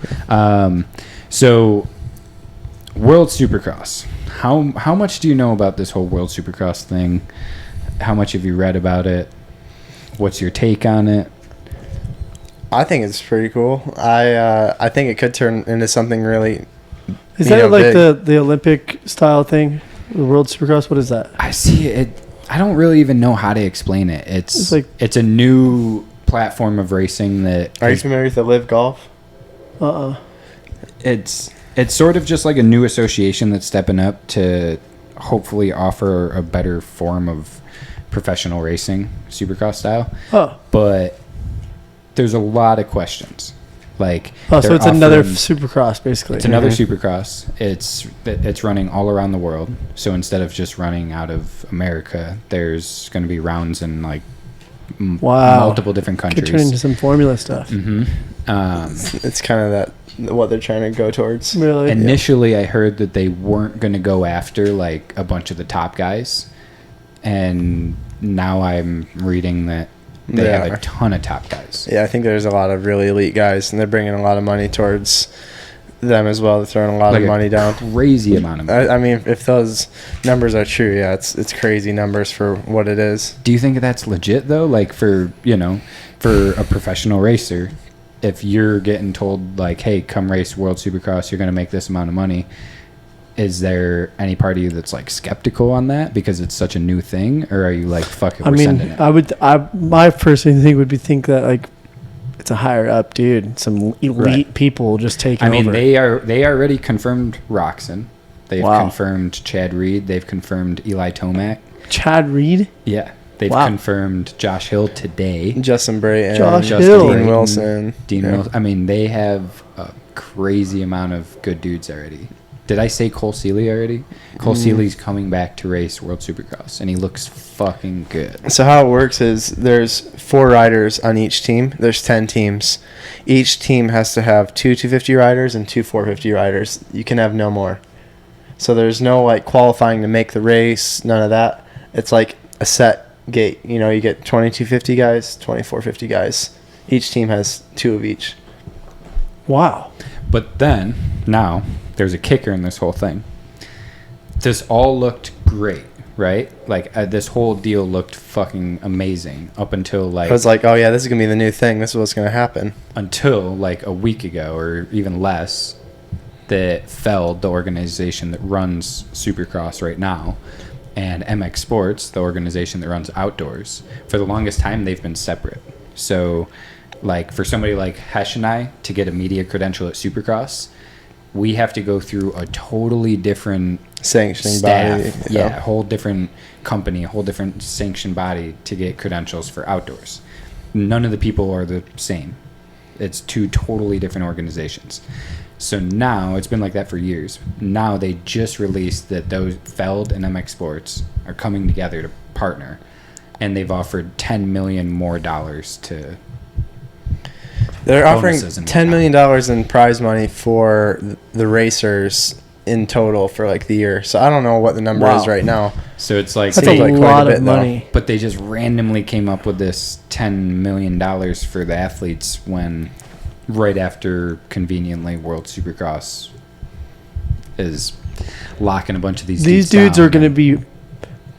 So World Supercross. How much do you know about this whole World Supercross thing? How much have you read about it? What's your take on it? I think it's pretty cool. I think it could turn into something really. Is You that know, like big. the Olympic style thing? The World Supercross? What is that? I see it. I don't really even know how to explain it. It's like- it's a new platform of racing that Are you familiar with the Live Golf? it's sort of just like a new association that's stepping up to hopefully offer a better form of professional racing, Supercross style. Oh, But there's a lot of questions. Like, Oh, so they're it's another offering- Supercross, basically. It's another Supercross. It's running all around the world. So instead of just running out of America, there's going to be rounds in like Wow. multiple different Could countries. turn into some formula stuff. It's kind of that what they're trying to go towards. Really? Initially, I heard that they weren't going to go after like a bunch of the top guys, and now I'm reading that they have a ton of top guys. Yeah, I think there's a lot of really elite guys, and they're bringing a lot of money towards them as well. They're throwing a lot of money down. Crazy amount of money. I mean, if those numbers are true, yeah, it's crazy numbers for what it is. Do you think that's legit though? Like for a professional racer, if you're getting told like, "Hey, come race World Supercross, you're going to make this amount of money," is there any part of you that's like skeptical on that because it's such a new thing, or are you like, "Fuck it, we're sending it"? My first thing would be think that like it's a higher up dude, some elite people just taking over. I mean, they already confirmed Roxon. They've confirmed Chad Reed. They've confirmed Eli Tomac. Chad Reed? Yeah. They've confirmed Josh Hill today. Justin Brayton. Justin Hill. Dean Wilson. Wilson. I mean, they have a crazy amount of good dudes already. Did I say Cole Seeley already? Cole Seeley's coming back to race World Supercross, and he looks fucking good. So how it works is there's 4 riders on each team. There's 10 teams. Each team has to have 2 250 riders and 2 450 riders. You can have no more. So there's no like qualifying to make the race, none of that. It's like a set gate. You know, you get 20 250 guys, 20 450 guys. Each team has 2 of each. Wow. But then, now, there's a kicker in this whole thing. This all looked great, right? Like, this whole deal looked fucking amazing up until, like... I was like, oh, yeah, this is going to be the new thing. This is what's going to happen. Until, like, a week ago, or even less, that Feld, the organization that runs Supercross right now, and MX Sports, the organization that runs outdoors, for the longest time, they've been separate. So... like for somebody like Hesh and I to get a media credential at Supercross, we have to go through a totally different sanctioning staff, body. a whole different company, a whole different sanctioned body to get credentials for outdoors. None of the people are the same. It's 2 totally different organizations. So now it's been like that for years. Now they just released that those Feld and MX Sports are coming together to partner, and they've offered $10 million more to. They're offering $10 million in prize money for the racers in total for like the year. So I don't know what the number is right now. So it's like that's a like lot quite a of bit, money. though. But they just randomly came up with this $10 million for the athletes when right after conveniently World Supercross is locking a bunch of these dudes are going to be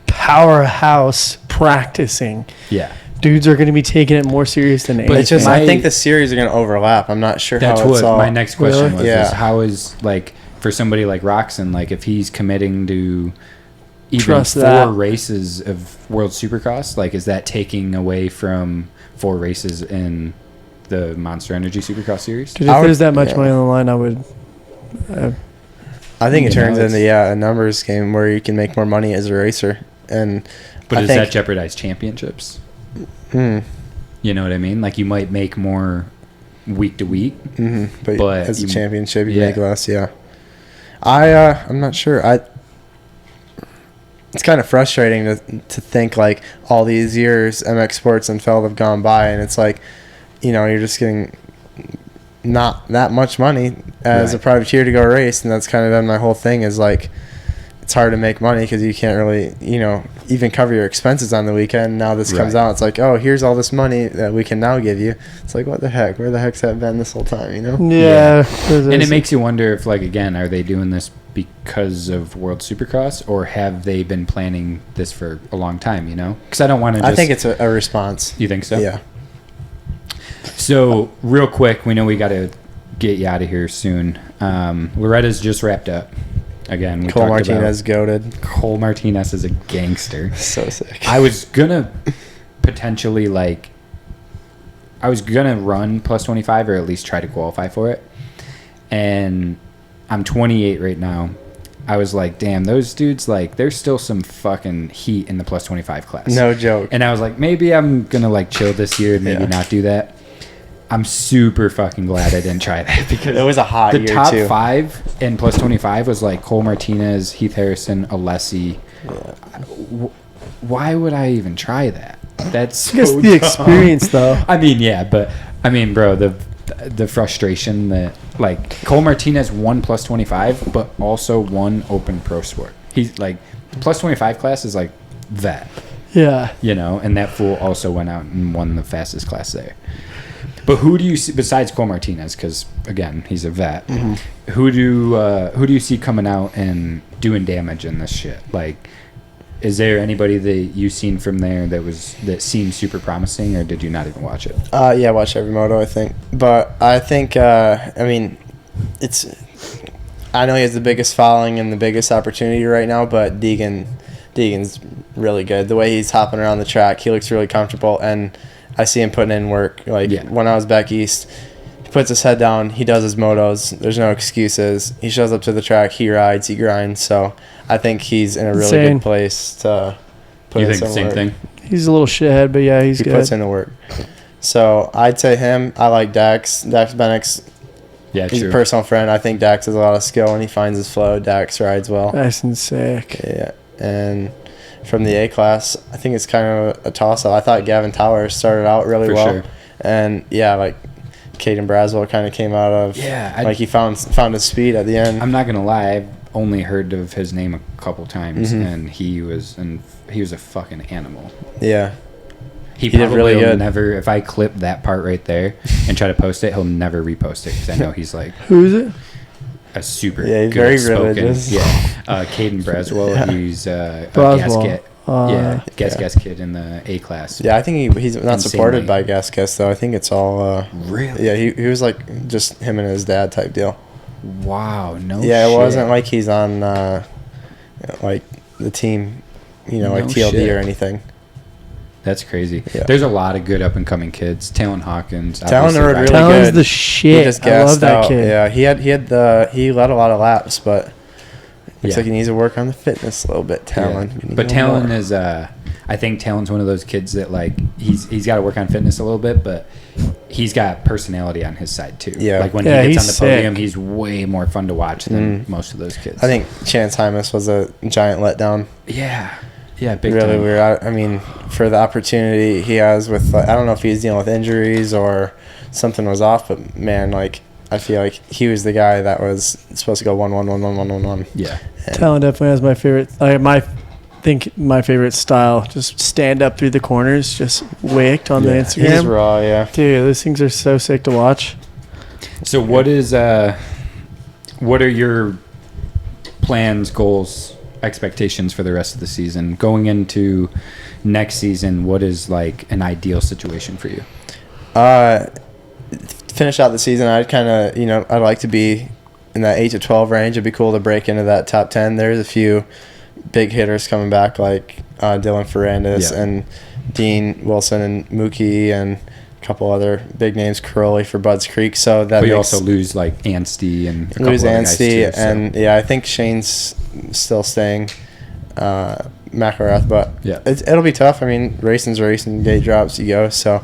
powerhouse practicing. Yeah. Dudes are going to be taking it more serious than anything. But it's just, I think the series are going to overlap. I'm not sure that's how it's what all. My next question was. Yeah. Is how is, like, for somebody like Roxon, like, if he's committing to even Trust 4 that. races of World Supercross, like, is that taking away from 4 races in the Monster Energy Supercross series? Dude, if there's that much money on the line, I would. I think it turns into a numbers game where you can make more money as a racer, and but does that jeopardize championships? You know what I mean? Like, you might make more week to week, but as a championship, you make less. Yeah, I'm not sure. It's kind of frustrating to think like all these years MX Sports and Feld have gone by, and it's like, you know, you're just getting not that much money as a privateer to go race, and that's kind of been my whole thing. Is like, it's hard to make money because you can't really, you know, even cover your expenses on the weekend. Now this comes out, it's like, oh, here's all this money that we can now give you. It's like, what the heck? Where the heck's that been this whole time, you know? Yeah. And it makes you wonder if, like, again, are they doing this because of World Supercross, or have they been planning this for a long time, you know? Because I don't want to I think it's a response. You think so? Yeah. So, real quick, we know we got to get you out of here soon. Loretta's just wrapped up. Again, we Cole talked Martinez goated. Cole Martinez is a gangster. So sick. I was gonna potentially I was gonna run plus 25 or at least try to qualify for it. And I'm 28 right now. I was like, damn, those dudes, like, there's still some fucking heat in the plus 25 class. No joke. And I was like, maybe I'm gonna like chill this year and maybe not do that. I'm super fucking glad I didn't try that because It was a hot the year, top too. 5 in plus 25 was like Cole Martinez, Heath Harrison, Alessi. Why would I even try that? That's I guess so the dumb. experience, though. I mean, yeah, but I mean, bro, the frustration that like Cole Martinez won plus 25, but also won Open Pro Sport. He's like the plus 25 class is like that, Yeah. you know, and that fool also went out and won the fastest class there. But who do you see besides Cole Martinez? Because again, he's a vet. Mm-hmm. Who do you see coming out and doing damage in this shit? Like, is there anybody that you've seen from there that seemed super promising, or did you not even watch it? Yeah, I watch every moto, I think. But I think, I mean, I know he has the biggest following and the biggest opportunity right now, but Deegan's really good. The way he's hopping around the track, he looks really comfortable, and I see him putting in work. Like, when I was back east, he puts his head down, he does his motos, there's no excuses. He shows up to the track, he rides, he grinds, so I think he's in a really Insane. good place to put You in think the some same work. thing? He's a little shithead, but yeah, he's He good. puts in the work. So I'd say him. I like Dax Benix. Yeah, He's true. a personal friend. I think Dax has a lot of skill when he finds his flow. Dax rides well. Nice and sick. Yeah, and from the A class, I think it's kind of a toss-up. I thought Gavin Towers started out really For well, sure. and yeah, like Caden Braswell kind of came out of like he found his speed at the end. I'm not gonna lie, I've only heard of his name a couple times, and he was a fucking animal. Yeah, He did probably really will good. never. If I clip that part right there and try to post it, he'll never repost it because I know he's like Who is it? a super Yeah, he's good very spoken. religious. Yeah, Caden Braswell. Yeah. He's a Braswell. gas kid in the A class. yeah. I think he's not supported Insanely. by Gas though. I think it's all. Really? Yeah, he was like just him and his dad type deal. Wow. No. Yeah, shit. it wasn't like he's on like the team, like No TLD shit. or anything. That's crazy. Yeah. There's a lot of good up and coming kids. Talon Hawkins. Talon obviously, rode right? really Talon's good. the He shit. just I love gassed that out. kid. Yeah, he led a lot of laps, but looks Yeah. like he needs to work on the fitness a little bit. Talon, Yeah. You need But a little Talon more. is I think Talon's one of those kids that like he's got to work on fitness a little bit, but he's got personality on his side too. Yeah. Like when Yeah, he gets he's on the podium, sick. he's way more fun to watch than most of those kids. I think Chance Hymas was a giant letdown. Yeah. Yeah, big Really time. weird. I mean, for the opportunity he has with, I don't know if he's dealing with injuries or something was off, but man, like I feel like he was the guy that was supposed to go 1-1-1-1-1-1-1. Yeah. Talon definitely has my favorite. My favorite style. Just stand up through the corners, just wicked on the Yeah. Instagram. He's raw, yeah. Dude, those things are so sick to watch. So what are your plans, goals, expectations for the rest of the season? Going into next season, what is like an ideal situation for you? Finish out the season, I'd kind of, I'd like to be in that 8 to 12 range. It'd be cool to break into that top 10. There's a few big hitters coming back, like Dylan Ferrandis and Dean Wilson and Mookie and a couple other big names, Curly for Budds Creek. So that But you makes, also lose like Anstey and a couple lose other guys Anstey, too, so- and yeah, I think Shane's still staying. McElrath, but Yeah. it'll be tough. I mean, racing's racing, gate drops, you go. So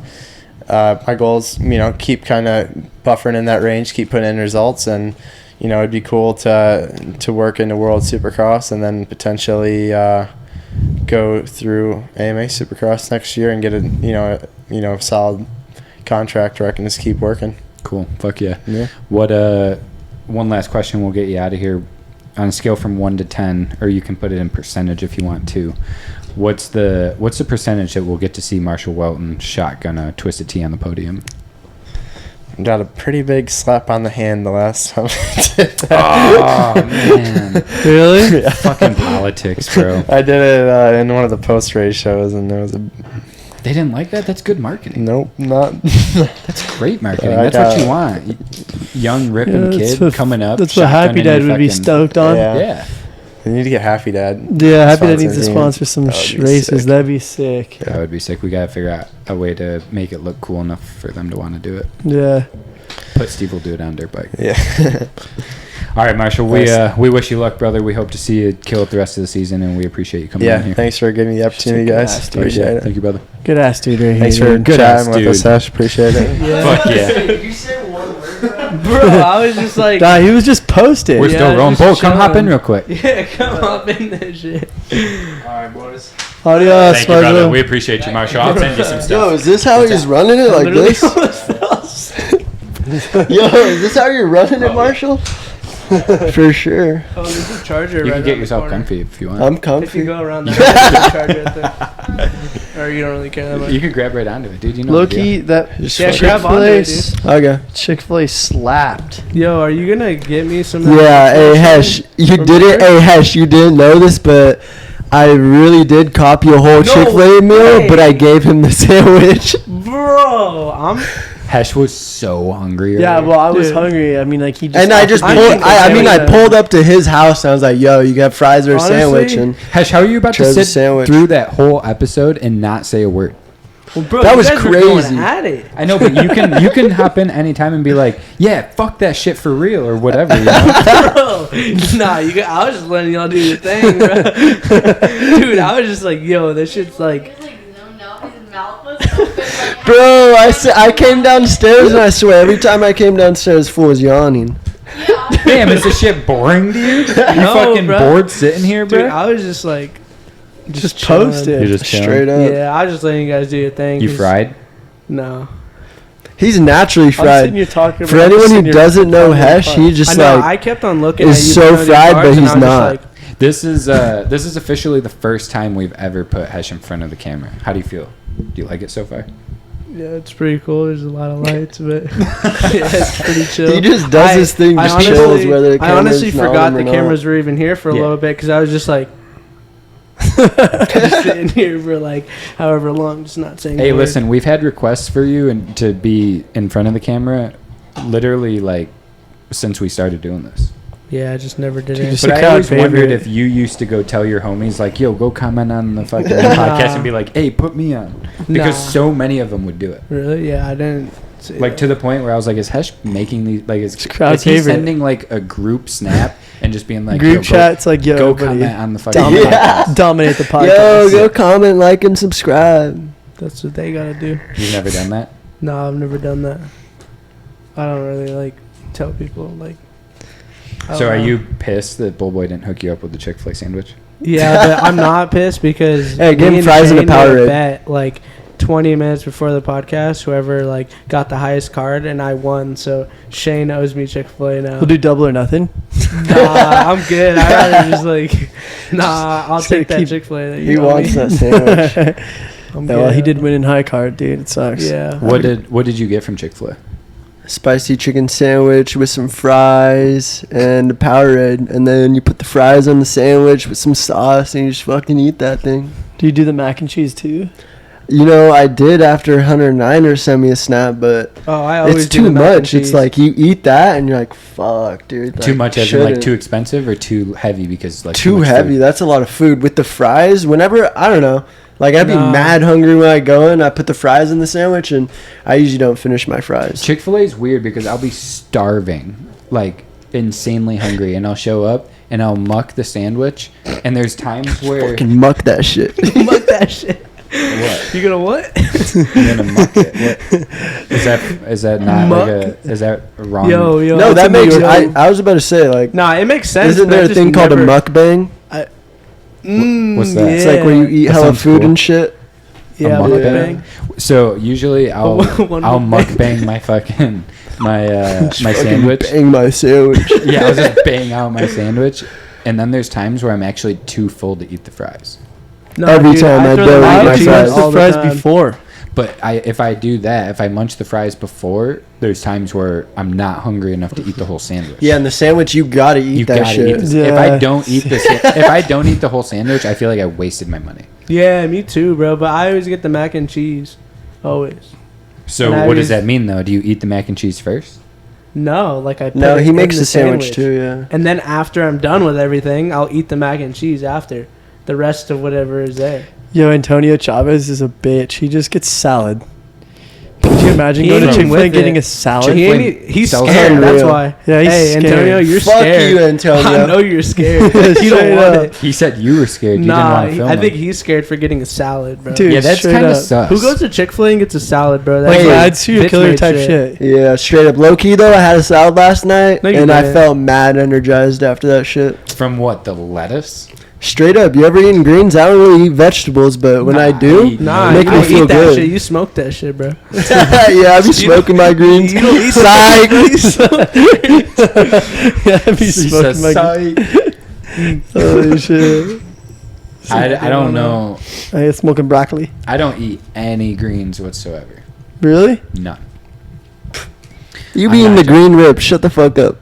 my goals, keep kind of buffering in that range, keep putting in results, and it'd be cool to work into World Supercross and then potentially go through AMA Supercross next year and get a solid contract where I can just keep working. Cool. Fuck yeah. Yeah. What one last question, we'll get you out of here. On a scale from 1 to 10, or you can put it in percentage if you want to, what's the percentage that we'll get to see Marshal Weltin shotgun a Twisted Tea on the podium? Got a pretty big slap on the hand the last time I did that. Oh man. Really? Fucking politics, bro. I did it in one of the post-race shows, and there was a They didn't like that? That's good marketing. nope, not. That's great marketing. I That's what you got- want. Young ripping kid coming up. That's what Happy shotgunning Dad your would be fucking- stoked on. Yeah. Yeah. You need to get Happy Dad. Yeah, Happy Dad Sponsor needs to team. sponsor some That would be races. sick. That'd be sick. That would be sick. We gotta figure out a way to make it look cool enough for them to want to do it. Yeah. But Steve will do it on dirt bike. Yeah. All right, Marshall. We wish you luck, brother. We hope to see you kill it the rest of the season, and we appreciate you coming in here. Thanks for giving me the opportunity, guys. Appreciate it. Thank you, brother. Good ass dude right Thanks here. for dude. chatting with dude. us, Ash. Appreciate it. Fuck yeah. Did you say one word, bro? Bro, I was just like, Nah, he was just posted. We're Yeah, still rolling. just Bo, come hop in chilling. real quick. yeah, come up in this shit. Alright, boys. Adios, Thank you, brother. Marshall. We appreciate you, Marshall. I'll send you some Yo, stuff. is this how he's running it like Literally this? almost fell. Yo, is this how you're running it, Marshall? For sure. Oh, there's a charger You right can get around the yourself corner. comfy if you want. I'm If you comfy. go around the house, there's a charger right there. Or you don't really care that much. You can grab right onto it, dude. You know the deal. Loki, that Yeah, grab onto it, dude. Okay. Chick-fil-A slapped. Yo, are you gonna get me some? of that Yeah, hey information? Hesh, you From didn't. there? Hey Hesh, you didn't know this, but I really did copy a whole No Chick-fil-A meal, way. but I gave him the sandwich. Bro, I'm. Hesh was so hungry. Yeah, earlier. well, I was Dude. hungry. I mean, like, he just... And I just I'm pulled. thinking I mean, I sandwich. pulled up to his house and I was like, "Yo, you got fries or a sandwich?" Honestly, And Hesh, how are you about to chose a sit sandwich. through that whole episode and not say a word? Well, bro, That you was guys were going crazy. at it. I know, but you can hop in anytime and be like, "Yeah, fuck that shit for real" or whatever. You know? Bro, nah, I was just letting y'all do your thing, bro. Dude, I was just like, yo, this shit's like, He's like, no, his mouth was open. Like, bro, I came downstairs and I swear every time I came downstairs, fool was yawning. yeah. Damn, is this shit boring to you? You No, fucking bro. bored sitting here, bro? dude, I was just like, Just chilling. post it. You're just chilling. Straight up. Yeah, I was just letting you guys do your thing. You 'cause- fried? No. He's naturally I'm fried. sitting here talking For about anyone this who and you're doesn't know fucking Hesh, apart. he I just know, like I kept on looking is at you so putting on your fried, cards, but and he's I was just not. like, This is officially the first time we've ever put Hesh in front of the camera. How do you feel? Do you like it so far? yeah, it's pretty cool. There's a lot of lights, but yeah, it's pretty chill. he just does his thing, I just chills honestly- whether the I honestly camera's on forgot him the or not. cameras were even here for a Yeah. little bit because I was just like, just sitting here for like however long, just not saying. Hey, a word. listen, we've had requests for you and to be in front of the camera, literally like since we started doing this. Yeah, I just never did it. just But a I crowd always wondered favorite. if you used to go tell your homies like, "Yo, go comment on the fucking podcast and be like, hey, put me on," because Nah. so many of them would do it. Really? Yeah, I didn't. See Like that. to the point where I was like, "Is Hesh making these? Like, is crowd he favorite. sending like a group snap and just being like, Group yo, chat's like, yo, go buddy, comment on the fucking dominate, podcast." dominate the podcast. Yo, go comment, like, and subscribe. That's what they gotta do. You've never done that. No, I've never done that. I don't really like tell people like. I So don't are know. you pissed that Bullboy didn't hook you up with the Chick-fil-A sandwich? Yeah, but I'm not pissed because Hey, give me him and fries and a Shane made Powerade. bet like 20 minutes before the podcast. Whoever like got the highest card and I won, so Shane owes me Chick-fil-A now. We'll do double or nothing. Nah, I'm good. I'd rather just like, nah, I'll Just gotta take that keep- Chick-fil-A. That you He owe wants me. that sandwich. I'm Yeah, well, he good. did win in high card, dude. It sucks. Yeah. What did you get from Chick-fil-A? Spicy chicken sandwich with some fries and a Powerade, and then you put the fries on the sandwich with some sauce, and you just fucking eat that thing. Do you do the mac and cheese too? You know, I did after Hunter Niner sent me a snap, but Oh, I always it's do too the mac and much. It's cheese. like you eat that, and you're like, "Fuck, dude." Too like, much as in like shouldn't. too expensive or too heavy because like Too much heavy. food? That's a lot of food. With the fries, whenever I don't know, like I'd be No. mad hungry when I go in. I put the fries in the sandwich, and I usually don't finish my fries. Chick-fil-A is weird because I'll be starving, like insanely hungry, and I'll show up and I'll muck the sandwich. And there's times where Fucking muck that shit. Fuck that shit. what? You gonna what? I'm gonna muck it. What? Is that not Muck? like a is that wrong? Yo, yo. No, it's that a New makes. York- I was about to say like, Nah, it makes sense. isn't but I there a just thing called a never- mukbang? What's that? It's like where you eat That hella sounds food cool. and shit. Yeah, a mukbang. So usually I'll One I'll mukbang. mukbang my fucking my my Fucking sandwich. Bang my sandwich. Yeah, I'll just bang out my sandwich. And then there's times where I'm actually too full to eat the fries. No, Every time I throw don't the eat mac my and cheese fries. all the fries time. before. But if I do that, if I munch the fries before, there's times where I'm not hungry enough to eat the whole sandwich. Yeah, and the sandwich you gotta eat You that gotta shit. eat this. Yeah. If I don't eat if I don't eat the whole sandwich, I feel like I wasted my money. Yeah, me too, bro. But I always get the mac and cheese. Always. So And I what does was- that mean though? Do you eat the mac and cheese first? No, like I put No, it he in makes the sandwich too. Yeah. And then after I'm done with everything, I'll eat the mac and cheese after. The rest of whatever is there. Yo, Antonio Chavez is a bitch. He just gets salad. Can you imagine He going to ain't Chick-fil-A with getting it. a salad? He's Sells scared. it. That's Unreal. why. Yeah, he's hey, scared. Antonio, you're Fuck scared. you, Antonio. I know you're scared. You don't want it. He said you were scared. You didn't Nah, want to film I think him. he's scared for getting a salad, bro. Dude, Yeah, that's straight kind of up. sus. Who goes to Chick-fil-A and gets a salad, bro? Like, Hey, I'd serial bitch killer made type shit. Yeah, straight up. Low key though, I had a salad last night, No, you and I didn't. felt mad energized after that shit. From what? The lettuce? Straight up, you ever eaten greens? I don't really eat vegetables, but when I Nah, do, I eat Nah, Make you me don't feel eat that good. shit. You smoke that shit, bro. yeah, I be smoking my greens. You don't eat Psych. Yeah, I'd be He smoking says, my. "Psych." Holy shit! I don't know. I get smoking broccoli. I don't eat any greens whatsoever. Really? None. You I'm be in not the green rip. Shut the fuck up.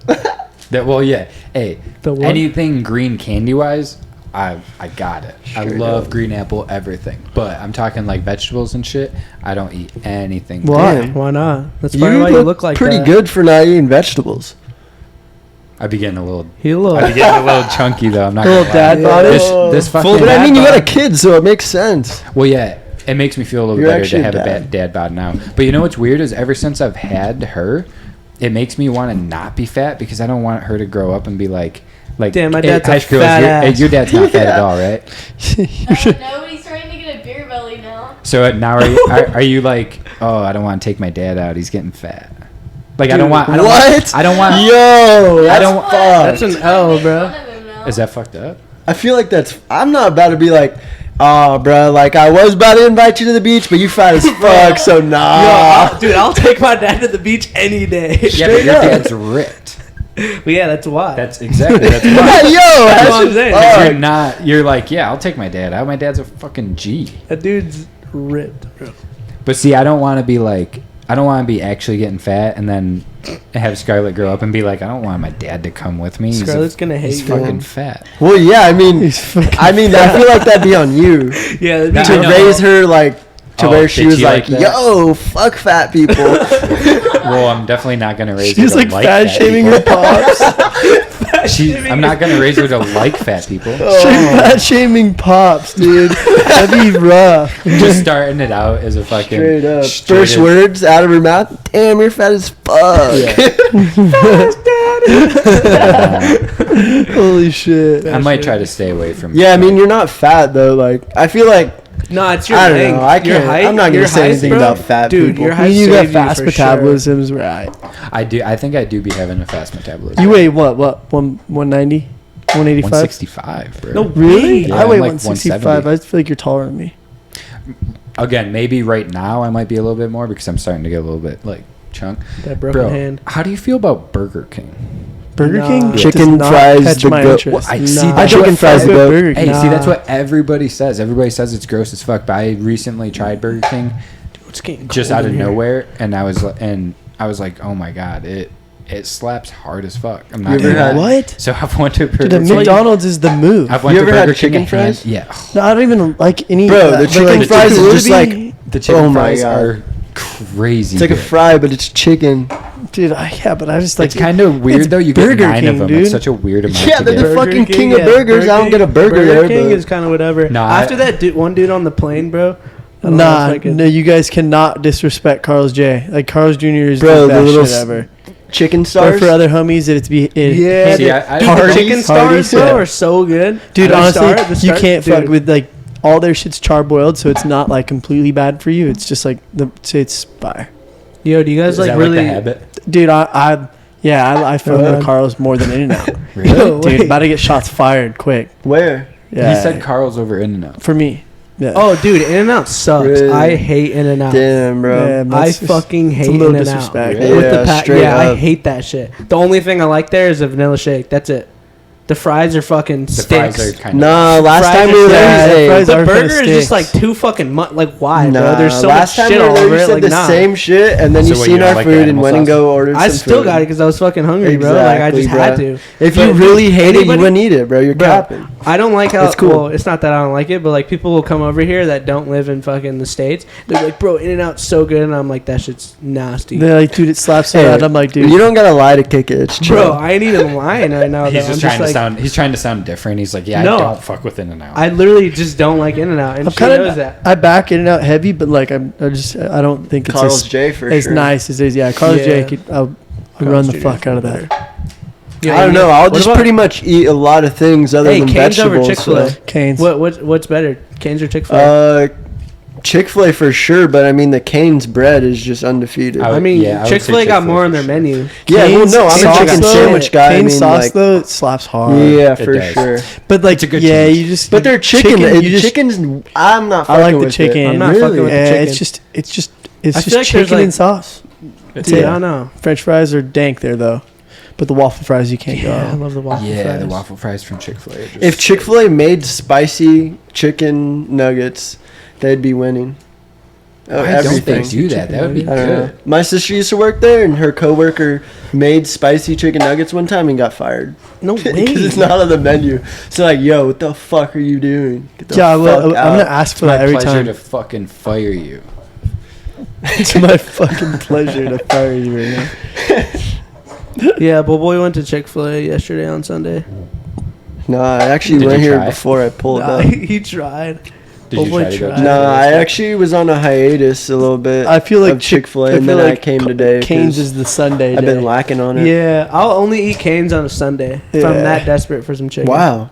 Well, yeah. Hey, The what? anything green candy wise, I got it. I Straight love up. green apple, everything. But I'm talking like vegetables and shit. I don't eat anything. Why? Damn, why not? That's You probably why you look look like pretty that. good for not eating vegetables. I be getting a little. He look. I be getting a little chunky though. I'm not Little gonna dad lie. body? This fucking. But I dad mean, you got a bod. kid, so it makes sense. Well, yeah, it makes me feel a little You're better to actually a have a dad. bad dad bod now. But you know what's weird is ever since I've had her, it makes me want to not be fat because I don't want her to grow up and be like, Damn, my hey, dad's a Ash girls, fat ass. your dad's not fat at all, right? No, he's starting to get a beer belly now. So now are you like, oh, I don't want to take my dad out. He's getting fat. Like I don't want. What? I don't want. Yo, that's don't- fucked. That's an L, bro. Is that fucked up? I feel like that's. I'm not about to be like, oh, bro. Like I was about to invite you to the beach, but you fat as fuck. So nah. Dude, I'll take my dad to the beach any day. Yeah, but your up. dad's ripped. But yeah, that's why. That's exactly. That's why. Yo, That's what I'm saying. fuck. You're not. You're like, yeah, I'll take my dad out. My dad's a fucking G. That dude's ripped, bro. But see, I don't want to be like. I don't want to be actually getting fat and then have Scarlett grow up and be like, I don't want my dad to come with me. Scarlett's gonna hate He's you. fucking fat. Well, yeah. I mean, He's fucking. I feel like that'd be on you Yeah, that'd Nah, be to I know. raise her like to Oh, where she did was she like, like that? yo, fuck fat people. Well, I'm definitely not gonna raise her She's to like like fat shaming her people. pops. I'm not gonna raise her to like fat people. Straight fat shaming pops, dude. That'd be rough. Just starting it out as a fucking Straight up. straight First as- words out of her mouth. Damn, you're fat as fuck. Holy shit. I might try to stay away from. Yeah, I mean, you're not fat though. Like, I feel like No, it's your I don't length. know. I Your can't. height, I'm not your gonna say height, anything bro. about fat Dude, people. your height You got saved you fast for sure. metabolisms, right? I do. I think I do be having a fast metabolism. You weigh what? 190? 185? 165, bro. No, Really? Yeah, I weigh I'm like 165. 170. I feel like you're taller than me. Again, maybe right now I might be a little bit more because I'm starting to get a little bit like chunk. That broken Bro, hand. how do you feel about Burger King? Burger Nah. King? Chicken does not fries, catch the my goat- interest. I Nah. see I that. chicken fries Fuck with though. Burger Hey, King. see, that's what everybody says. Everybody says it's gross as fuck. But I recently tried Burger King It's getting just cold out of in here. nowhere, and I was like, oh my god, it slaps hard as fuck. I'm not You ever gonna had- lie. What? So I've went to Burger Dude, the King. McDonald's is the move. I've went You to ever had Burger King chicken and fries? Yeah, No, I don't even like any. Bro, the like, chicken the fries is just Ruby- like the chicken Oh my fries God. are crazy. it's like a good. fry, but it's chicken. Dude, yeah, but I just like It's kind of weird it's though. You Burger get 9 King, of them. dude. It's such a weird amount. Yeah, to they're get. the fucking king of burgers. I don't get a burger there, Burger King but- is kind of whatever. Nah, After that one dude on the plane, bro. I don't know Nah, if I could- no, you guys cannot disrespect Carl's J. Like Carl's Jr. is Bro, the the best little shit ever. Chicken Or stars. for other homies, it'd be Yeah, See, I- Dude, the Hardee's, chicken stars, Hardee's, bro, yeah. are so good. dude. The Honestly, the you start- can't dude. fuck with like all their shit's charboiled, so it's not like completely bad for you. It's just like it's fire, Yo, do you guys Is like that really? like the habit? dude. I fuck with Carl's more than In-N-Out. Really? Yo, Dude, wait. about to get shots fired quick. Where? Yeah, He said Carl's over In-N-Out. for me. Yeah. Oh, dude, In-N-Out sucks. Really? I hate In-N-Out. Damn, bro. Yeah, I that's just- fucking it's hate a little In-N-Out. disrespect. Yeah. With the straight yeah, I up. hate that shit. The only thing I like there is a vanilla shake. That's it. The fries are fucking The sticks. fries are kind of. Nah, last Fries time are we were sticks. there, Yeah, hey, fries The are burger kinda is just like sticks. too fucking like why, nah, bro? There's so last much time shit we were all there, over you it. said Like, the nah. same shit, and then So you what, seen you don't our like the food and animal went and sauce? go ordered I some still food. got it because I was fucking hungry, bro. Like I just had to. If But you really hated it, you anybody- wouldn't eat it, bro. You're Bro, capping. I don't like how. It's cool. Well, it's not that I don't like it, but like people will come over here that don't live in fucking the States. They're like, bro, In-N-Out's so good, and I'm like, that shit's nasty. They're like, dude, it slaps so Hey, bad. I'm like, dude, you don't gotta lie to kick it. It's chill. Bro, I ain't even lying right now. He's though. just I'm trying to like, trying to sound different. He's like, yeah, No. I don't fuck with In-N-Out. I literally just don't like In-N-Out, and I'm she kind knows of that. I back In-N-Out heavy, but like I don't think it's Carl's as, J for as sure. nice as it is. Yeah, Carl's Yeah. J. I'll run the fuck out of that. Yeah, I don't know. I'll what just about- pretty much eat a lot of things other Hey, than Cane's over vegetables. Chick-fil-A. So. Canes. What's better, Cane's or Chick-fil-A? Chick-fil-A for sure, but I mean the Cane's bread is just undefeated. I I would- mean, yeah, I would say Chick-fil-A got Chick-fil-A more on for their sure. menu. yeah, well, Cane's no, I'm a sauce chicken though- sandwich guy. Cane's I mean, sauce like, though, it slaps hard. yeah, It for does. sure. But like, It's a good yeah, change. you just. But their chicken, you just- chicken's. I'm not. I Fucking like the with chicken. It. I'm not fucking with the Yeah, chicken. it's just I feel like there's, chicken like- and sauce. It's Dude, it. I don't know. French fries are dank there though, but the waffle fries you can't Yeah, I go. love the waffle Yeah, fries. the waffle fries from Chick-fil-A. are just If Chick-fil-A made spicy chicken nuggets, they'd be winning. Oh, Why don't they do that? That would be I don't know. good. My sister used to work there, and her coworker made spicy chicken nuggets one time and got fired No way. because it's not on the menu. So like, yo, what the fuck are you doing? Get the Yeah, fuck I'm gonna out. ask for My that every pleasure time. to fucking fire you. It's my fucking pleasure to fire you right now. Yeah, but boy went to Chick-fil-A yesterday on Sunday. No, I actually Did went you here try? before I pulled Nah, up. he tried. Did you boy try to go? tried. No, I actually was on a hiatus a little bit. I feel like of Chick-fil-A, and feel then I like came today. Canes 'cause is the Sunday I've day. been lacking on it. Yeah, I'll only eat Cane's on a Sunday if I'm Yeah. that desperate for some chicken. Wow,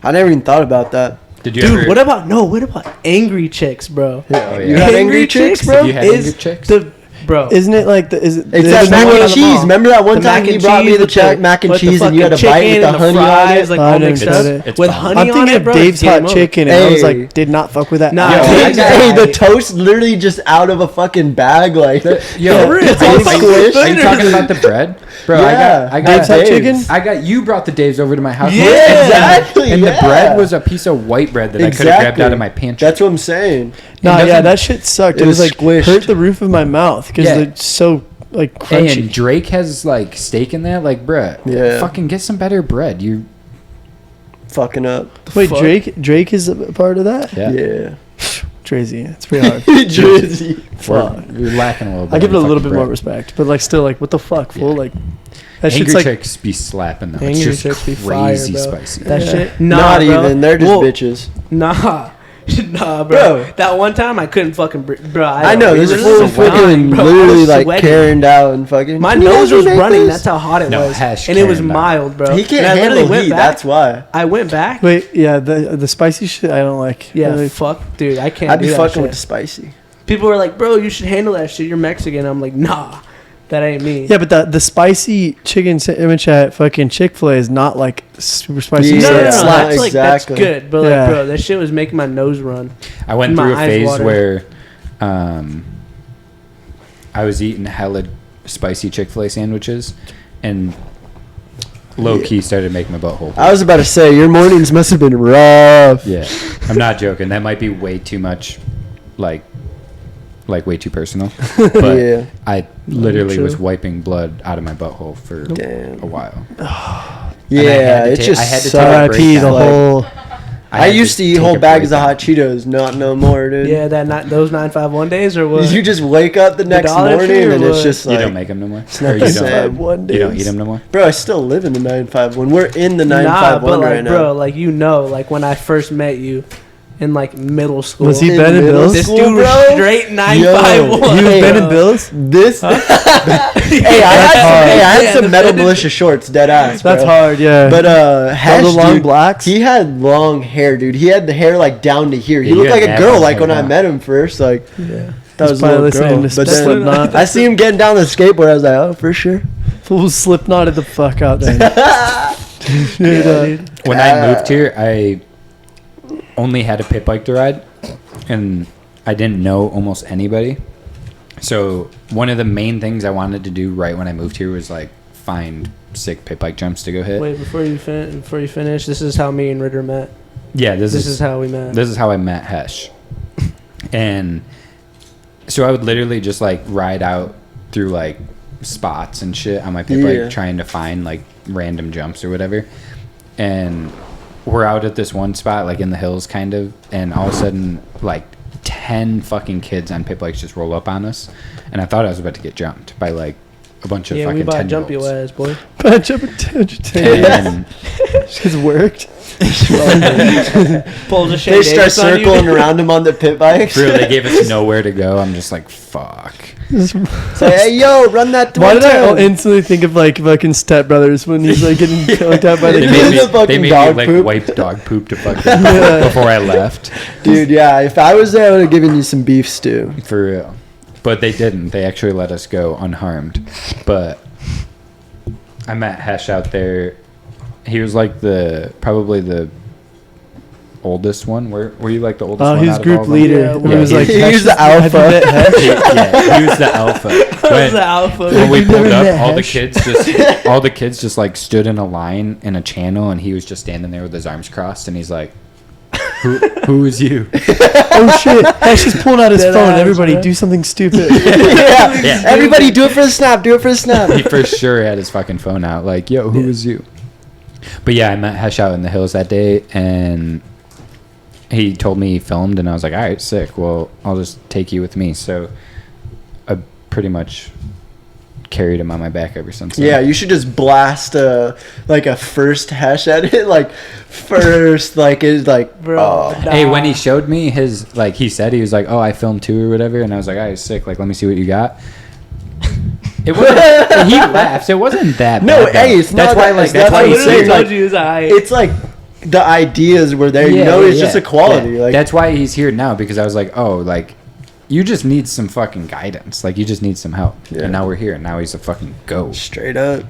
I never even thought about that. Did you Dude, ever? what about Angry Chicks, bro? Oh, yeah. You had Angry Chicks, bro? Have you had Is Angry Chicks? the bro? Isn't it like the? Is it? It's there's that a mac new and one- cheese. Remember that one The time mac he and brought me cheese the with mac and with the cheese, and you had to fucking bite with chicken the and honey on fries, it. like I all never mixed tried up it. It's with fine. honey I'm on thinking it, of bro. Dave's Game hot over. chicken, and I was Hey. like, did not fuck with that. Nah, at all. Yo, Dave's Hey, the Hey. toast literally just out of a fucking bag, like Yo, it's all are you squished. talking about the bread, bro? Yeah. I Dave's got hot chicken. I got you brought the Dave's over to my house. Yeah, And- exactly, And yeah. the bread was a piece of white bread that I could have grabbed out of my pantry. That's what I'm saying. Nah, It yeah, doesn't- that shit sucked. it It was was like squished. hurt the roof of my mouth because Yeah. it's so like Hey, crunchy. and Drake has like steak in that. Like, bruh, Yeah. fucking get some better bread. You, Fucking up. Wait, fuck? Drake is a part of that? yeah, Yeah. Crazy. It's pretty hard. Jersey. You're lacking a little bit. I give it a on little fucking bit more bread. respect, but like still, like what the fuck, fool? Yeah. Like that Angry shit's like Chicks be slapping though. Angry It's just Chicks be crazy fire, bro. spicy. That Yeah. shit. Nah, Not bro. even. They're just Well, bitches. Nah. Nah, bro. Bro. That one time I couldn't fucking bro. I know. This was fool fucking literally like carried. carrying out and fucking. My "Can you nose guys was remake running. this?" That's how hot it No, was, hash and it was carrying out. mild, bro. He can't And I literally handle went heat. back. That's why. I went back. wait, yeah, the spicy shit I don't like. Yeah, Really. fuck, dude. I can't. I'd do be that fucking shit. with the spicy. People were like, bro, you should handle that shit. You're Mexican. I'm like, nah, that ain't me. Yeah, but the spicy chicken sandwich at fucking Chick-fil-A is not like super spicy. Yeah, No, so no, it no, slaps. that's like Exactly. that's good, but like, Yeah. bro, that shit was making my nose run. I went My through a eyes phase water. where I was eating hella spicy Chick-fil-A sandwiches, and low key started making my butthole. I was about to say your mornings must have been rough. Yeah, I'm not joking. That might be way too much, like way too personal. But Yeah. I literally True. was wiping blood out of my butthole for Damn. a while. Yeah, to it ta- just I had to sucked. take a R.I.P. break the down. whole. I used to eat take whole a bags of break hot Cheetos, not no more, dude. Yeah, those 951 days or what? You just wake up the next Dollar Tree morning or and it's what? just You like, don't make them no more. not Or the you same. don't. You don't eat them no more. bro, I still live in the 951. We're in the nah, 951 but like, right now. bro, like like when I first met you in like middle school. Was he In Ben and middle Bill's? This school, dude was bro? straight Yo, 951. He was Hey, Ben and Bill's. This, hey, I hard. had Yeah, some the Metal Ben- Militia shorts, dead ass. That's bro. hard, yeah. But Hesh, the long dude, blacks? he had long hair, dude. He had the hair like down to here. He Yeah, you looked like had a that girl, long like hair, when I huh? met him first. Like Yeah. that was a probably little girl. listening to But then Slipknot. I see him getting down the skateboard. I was like, oh, for sure. Fool Slipknotted the fuck out there. Dude. When I moved here, I only had a pit bike to ride, and I didn't know almost anybody. So one of the main things I wanted to do right when I moved here was like find sick pit bike jumps to go hit. Wait, before you finish, this is how me and Ritter met. Yeah, This is how we met. This is how I met Hesh. And so I would literally just like ride out through like spots and shit on my pit Yeah. bike trying to find like random jumps or whatever. And we're out at this one spot like in the hills kind of, and all of a sudden like 10 fucking kids on pit bikes just roll up on us, and I thought I was about to get jumped by like a bunch of Yeah, fucking we bought 10 jumpy ass, boy. Bunch of attention. and It's worked. Pulls a They Shane start Davis on you. circling around him on the pit bikes. for real, they gave us nowhere to go. I'm just like, fuck. Say, hey, yo, run that. Why did I 110. instantly think of like fucking Step Brothers when he's like getting choked out by the They They made made me, the fucking they made me dog like poop. wipe dog poop to fucking Yeah. before I left. Dude, yeah, if I was there, I would have given you some beef stew. For real. But they didn't. They actually let us go unharmed. But I met Hesh out there. He was like probably the oldest one. Were you like the oldest one? he was out of group all of them? leader. Yeah, And yeah, it was he- like he was the Hesh- alpha. Hesh- Yeah, he was the alpha. That was the alpha. When we You've pulled never up, met all the Hesh? kids just like stood in a line in a channel, and he was just standing there with his arms crossed, and he's like, "Who is you?" Oh shit! Hesh is pulling out his Dead phone. ass, Everybody, bro. do something stupid. Yeah. Yeah. Everybody do it for the snap. Do it for the snap. He for sure had his fucking phone out. Like, yo, who is you? But yeah, I met Hesh out in the hills that day, and he told me he filmed, and I was like, all right, sick. Well, I'll just take you with me. So I pretty much carried him on my back ever since then. Yeah, you should just blast like a first Hesh at it, like first, like it's like, Bro, oh. Hey, when he showed me his, like, he said he was like, oh, I filmed too or whatever, and I was like, all right, sick. Like, let me see what you got. It wasn't. He laughs. It wasn't that No, bad. hey, though. it's that's not why. that- Like, it's that's not why that he it's said. like- told you it was alright. It's like the ideas were there. You know, it's just a quality. Yeah. Like That's why he's here now, because I was like, oh, like, you just need some fucking guidance. Like, you just need some help. Yeah. And now we're here. And now he's a fucking ghost. straight up,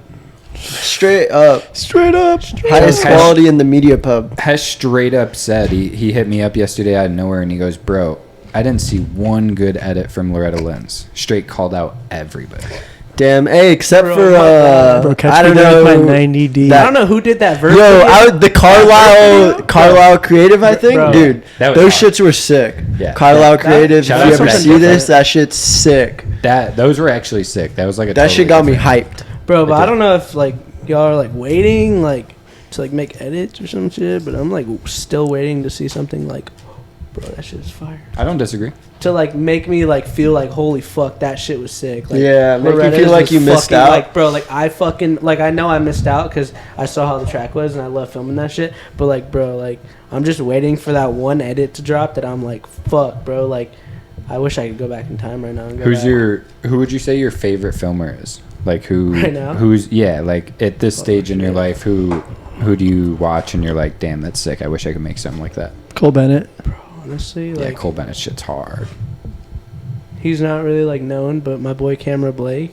straight up, Straight up. highest Hesh- quality in the media pub. Hesh straight up said, he hit me up yesterday out of nowhere, and he goes, bro, I didn't see one good edit from Loretta Lynn's. Straight called out everybody. Damn, hey, except Bro, for my God. Bro, catch I me don't there with know. my 90D. that- I don't know who did that verse. Yo, the Carlisle Creative, I think, Bro. dude. That was Those hard. shits were sick. Yeah. Carlisle That- Creative. If shout you out to ever that see different. this, that shit's sick. Those were actually sick. That was like a That shit got totally me different- hyped. Bro, but It I did. don't know if like y'all are like waiting like to like make edits or some shit, but I'm like still waiting to see something like, bro, that shit is fire. I don't disagree. To like make me like feel like holy fuck that shit was sick. Like, Yeah, make you Loretta's feel like was you missed fucking, out. Like, bro, like I fucking like I know I missed out because I saw how the track was and I love filming that shit. But like, bro, like I'm just waiting for that one edit to drop that I'm like, fuck, bro, like I wish I could go back in time right now. And go back. Who would you say your favorite filmer is? Like who? Right now? Like at this stage in your life, who do you watch and you're like, damn, that's sick. I wish I could make something like that. Cole Bennett. Honestly, Yeah, like Cole Bennett shit's hard. he's not really like known, but my boy Camera Blake.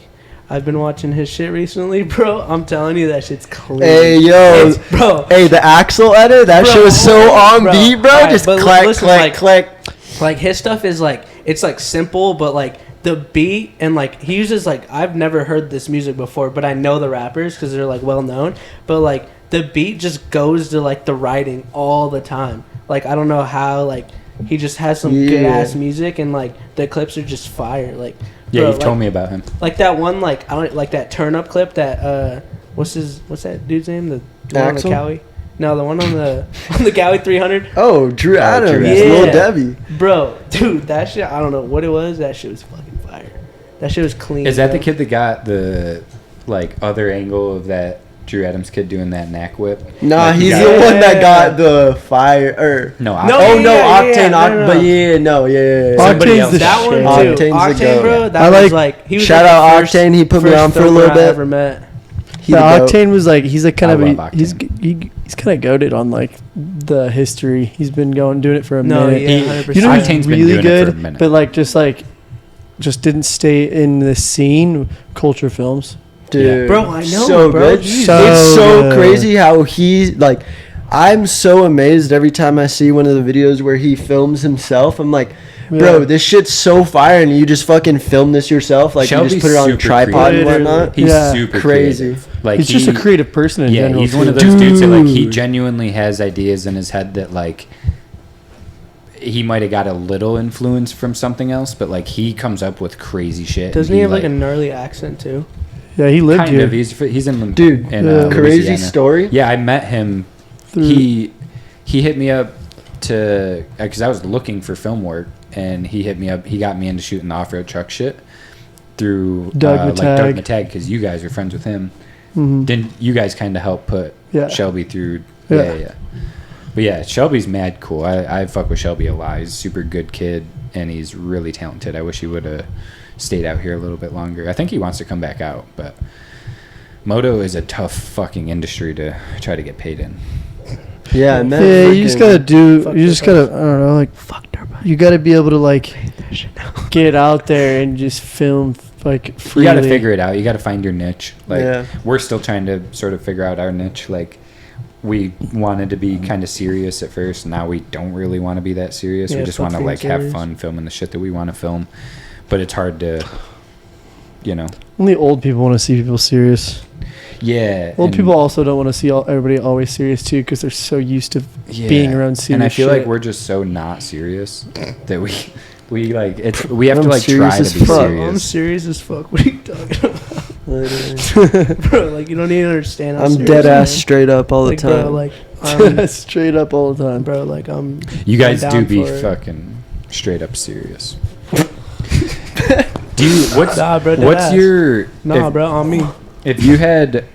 I've been watching his shit recently, bro. I'm telling you, that shit's clean. Hey, yo. It's- bro. Hey, the Axel edit, that Bro, shit was so on bro. beat, bro. Alright, Just but clack, listen, clack, like- clack. Like his stuff is like it's like simple, but like the beat and like he uses like I've never heard this music before, but I know the rappers because they're like well known. But like the beat just goes to like the writing all the time. Like I don't know how like he just has some good ass music and like the clips are just fire. Like Yeah, bro, you've like, told me about him. like that one like I don't like that turn up clip that what's that dude's name the one on the Axel? Cowie. No, the one on the Cowie 300. Oh, Drew Adams, Drew Adams. Lil Yeah. Debbie. Bro, dude, that shit, I don't know what it was. That shit was fucking fire. That shit was clean. Is that bro. the kid that got the like other angle of that Drew Adams kid doing that knack whip? Nah, Like, he he's got- the one that Yeah. got the fire. No, No, Oh yeah, no, yeah, Octane, yeah, no. but yeah, no, yeah. Somebody Octane's else. the That one shit. too. Octane's the Octane, goat. bro. That I was like- like he was Shout like out the first, Octane, he put me first on for a filmer little I bit. ever met. He Yeah, the goat. Octane was like he's like kind I of love he's Octane. he's kind of goated on like the history. He's been doing it for a No, minute. yeah, He- 100%. You know who's Octane's been really doing it for a good, minute. but like just didn't stay in the scene. Culture Films. Dude, Bro, I know, so bro. good. Jeez. So It's so good. crazy how he like. I'm so amazed every time I see one of the videos where he films himself. I'm like, bro, Yeah. this shit's so fire, and you just fucking film this yourself. Like you Shelby's just put it on a super tripod and creative. whatnot. He's Yeah. super Crazy. creative. Like He's just a creative person in Yeah, general. he's one of too. those dudes that like he Dude. genuinely has ideas in his head that like he might have got a little influence from something else, but like he comes up with crazy shit. Doesn't and he have like a gnarly accent too? Yeah, he lived kind here. of he's in Dude, in, yeah. Crazy Louisiana. story. Yeah, I met him. Through- He hit me up to because I was looking for film work, and he hit me up. He got me into shooting the off-road truck shit through Doug like Doug Matag. Matag because you guys are friends with him. Mhm. Didn't you guys kind of help put Yeah. Shelby through? Yeah. Yeah. But yeah, Shelby's mad cool. I fuck with Shelby a lot. He's a super good kid, and he's really talented. I wish he would have stayed out here a little bit longer. I think he wants to come back out, but moto is a tough fucking industry to try to get paid in. Yeah, man. Yeah, you just gotta you just gotta, I don't know, like, Fuck their butt. you gotta be able to, like, get out there and just film, like, freely. You got to figure it out. You got to find your niche. Like Yeah. we're still trying to sort of figure out our niche. Like we wanted to be kind of serious at first. Now we don't really want to be that serious. Yeah, We just fuck want to being like have serious. fun filming the shit that we want to film. But it's hard to, you know. Only old people want to see people serious. Yeah. Old and- people also don't want to see everybody always serious, too, because they're so used to yeah. being around serious And I feel shit. like we're just so not serious that we like it's we have I'm to like serious try as to be fuck. I'm serious. serious as fuck. What are you talking about? Literally. Bro, like, you don't even understand how I'm serious dead I am. ass straight up all the Like, time. bro, like, Straight up all the time. bro, like, You guys I'm do down be for it. fucking straight up serious. Do you what's Nah, bro, dead what's ass. your Nah, if, bro, on me. if you had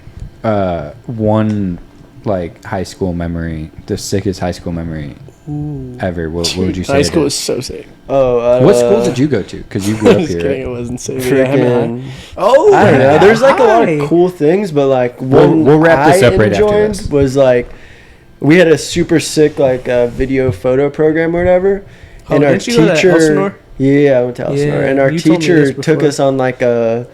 one like high school memory, the sickest high school memory ever, what would you say? High it school is? was so sick. Oh, What school did you go to? Because you grew I'm up just here. kidding. Right? It wasn't sick. Yeah, Hammond High. Freaking. Oh, I don't know. yeah. There's like a lot Hi. of cool things, but like We'll- one we'll wrap this I up right after enjoyed this. was like we had a super sick like video photo program or whatever, Oh, and our didn't you go to teacher. Elsinore? Yeah, I went to Elsinore, Yeah, and our you told me teacher this took before. us on like a.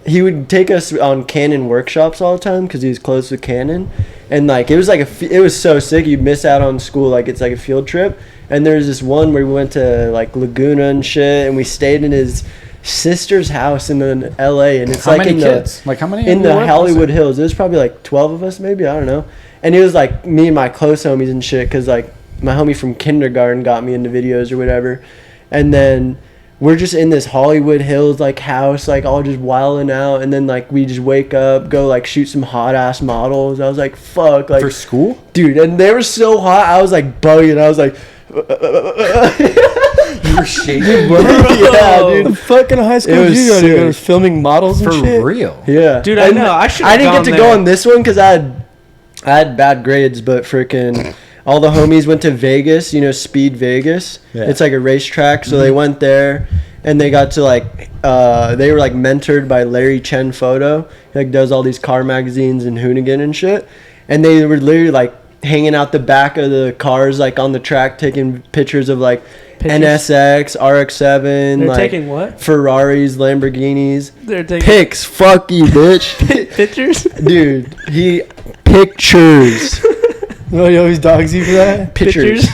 He would take us on Canon workshops all the time because he was close with Canon, and like it was like it was so sick. You'd miss out on school, like it's like a field trip. And there's this one where we went to like Laguna and shit, and we stayed in his sister's house in L.A. And it's How like many in kids? Like how many? in of the you were? Hollywood Hills. There's probably like 12 of us, maybe, I don't know. And it was like me and my close homies and shit, because like my homie from kindergarten got me into videos or whatever. And then we're just in this Hollywood Hills like house, like all just wilding out. And then like we just wake up, go like shoot some hot ass models. I was like, fuck, like For school? dude. And they were so hot. I was like bugging. I was like, You were shaking, yeah, The dude. fucking high school It was you go to? You go to sick. filming models and for shit? real. Yeah, Dude, I And know. I should've I didn't gone get to there. go on this one because I had bad grades, but freaking all the homies went to Vegas. You know, Speed Vegas. Yeah. It's like a racetrack, so they went there, and they got to like they were like mentored by Larry Chen Photo. He like does all these car magazines and Hoonigan and shit, and they were literally like hanging out the back of the cars like on the track taking pictures of like Pictures? NSX, RX-7, They're like taking what? Ferraris, Lamborghinis. They're taking Pics, fuck you, bitch. pictures. Dude, he pictures. No, he always dogs you for that? Pictures.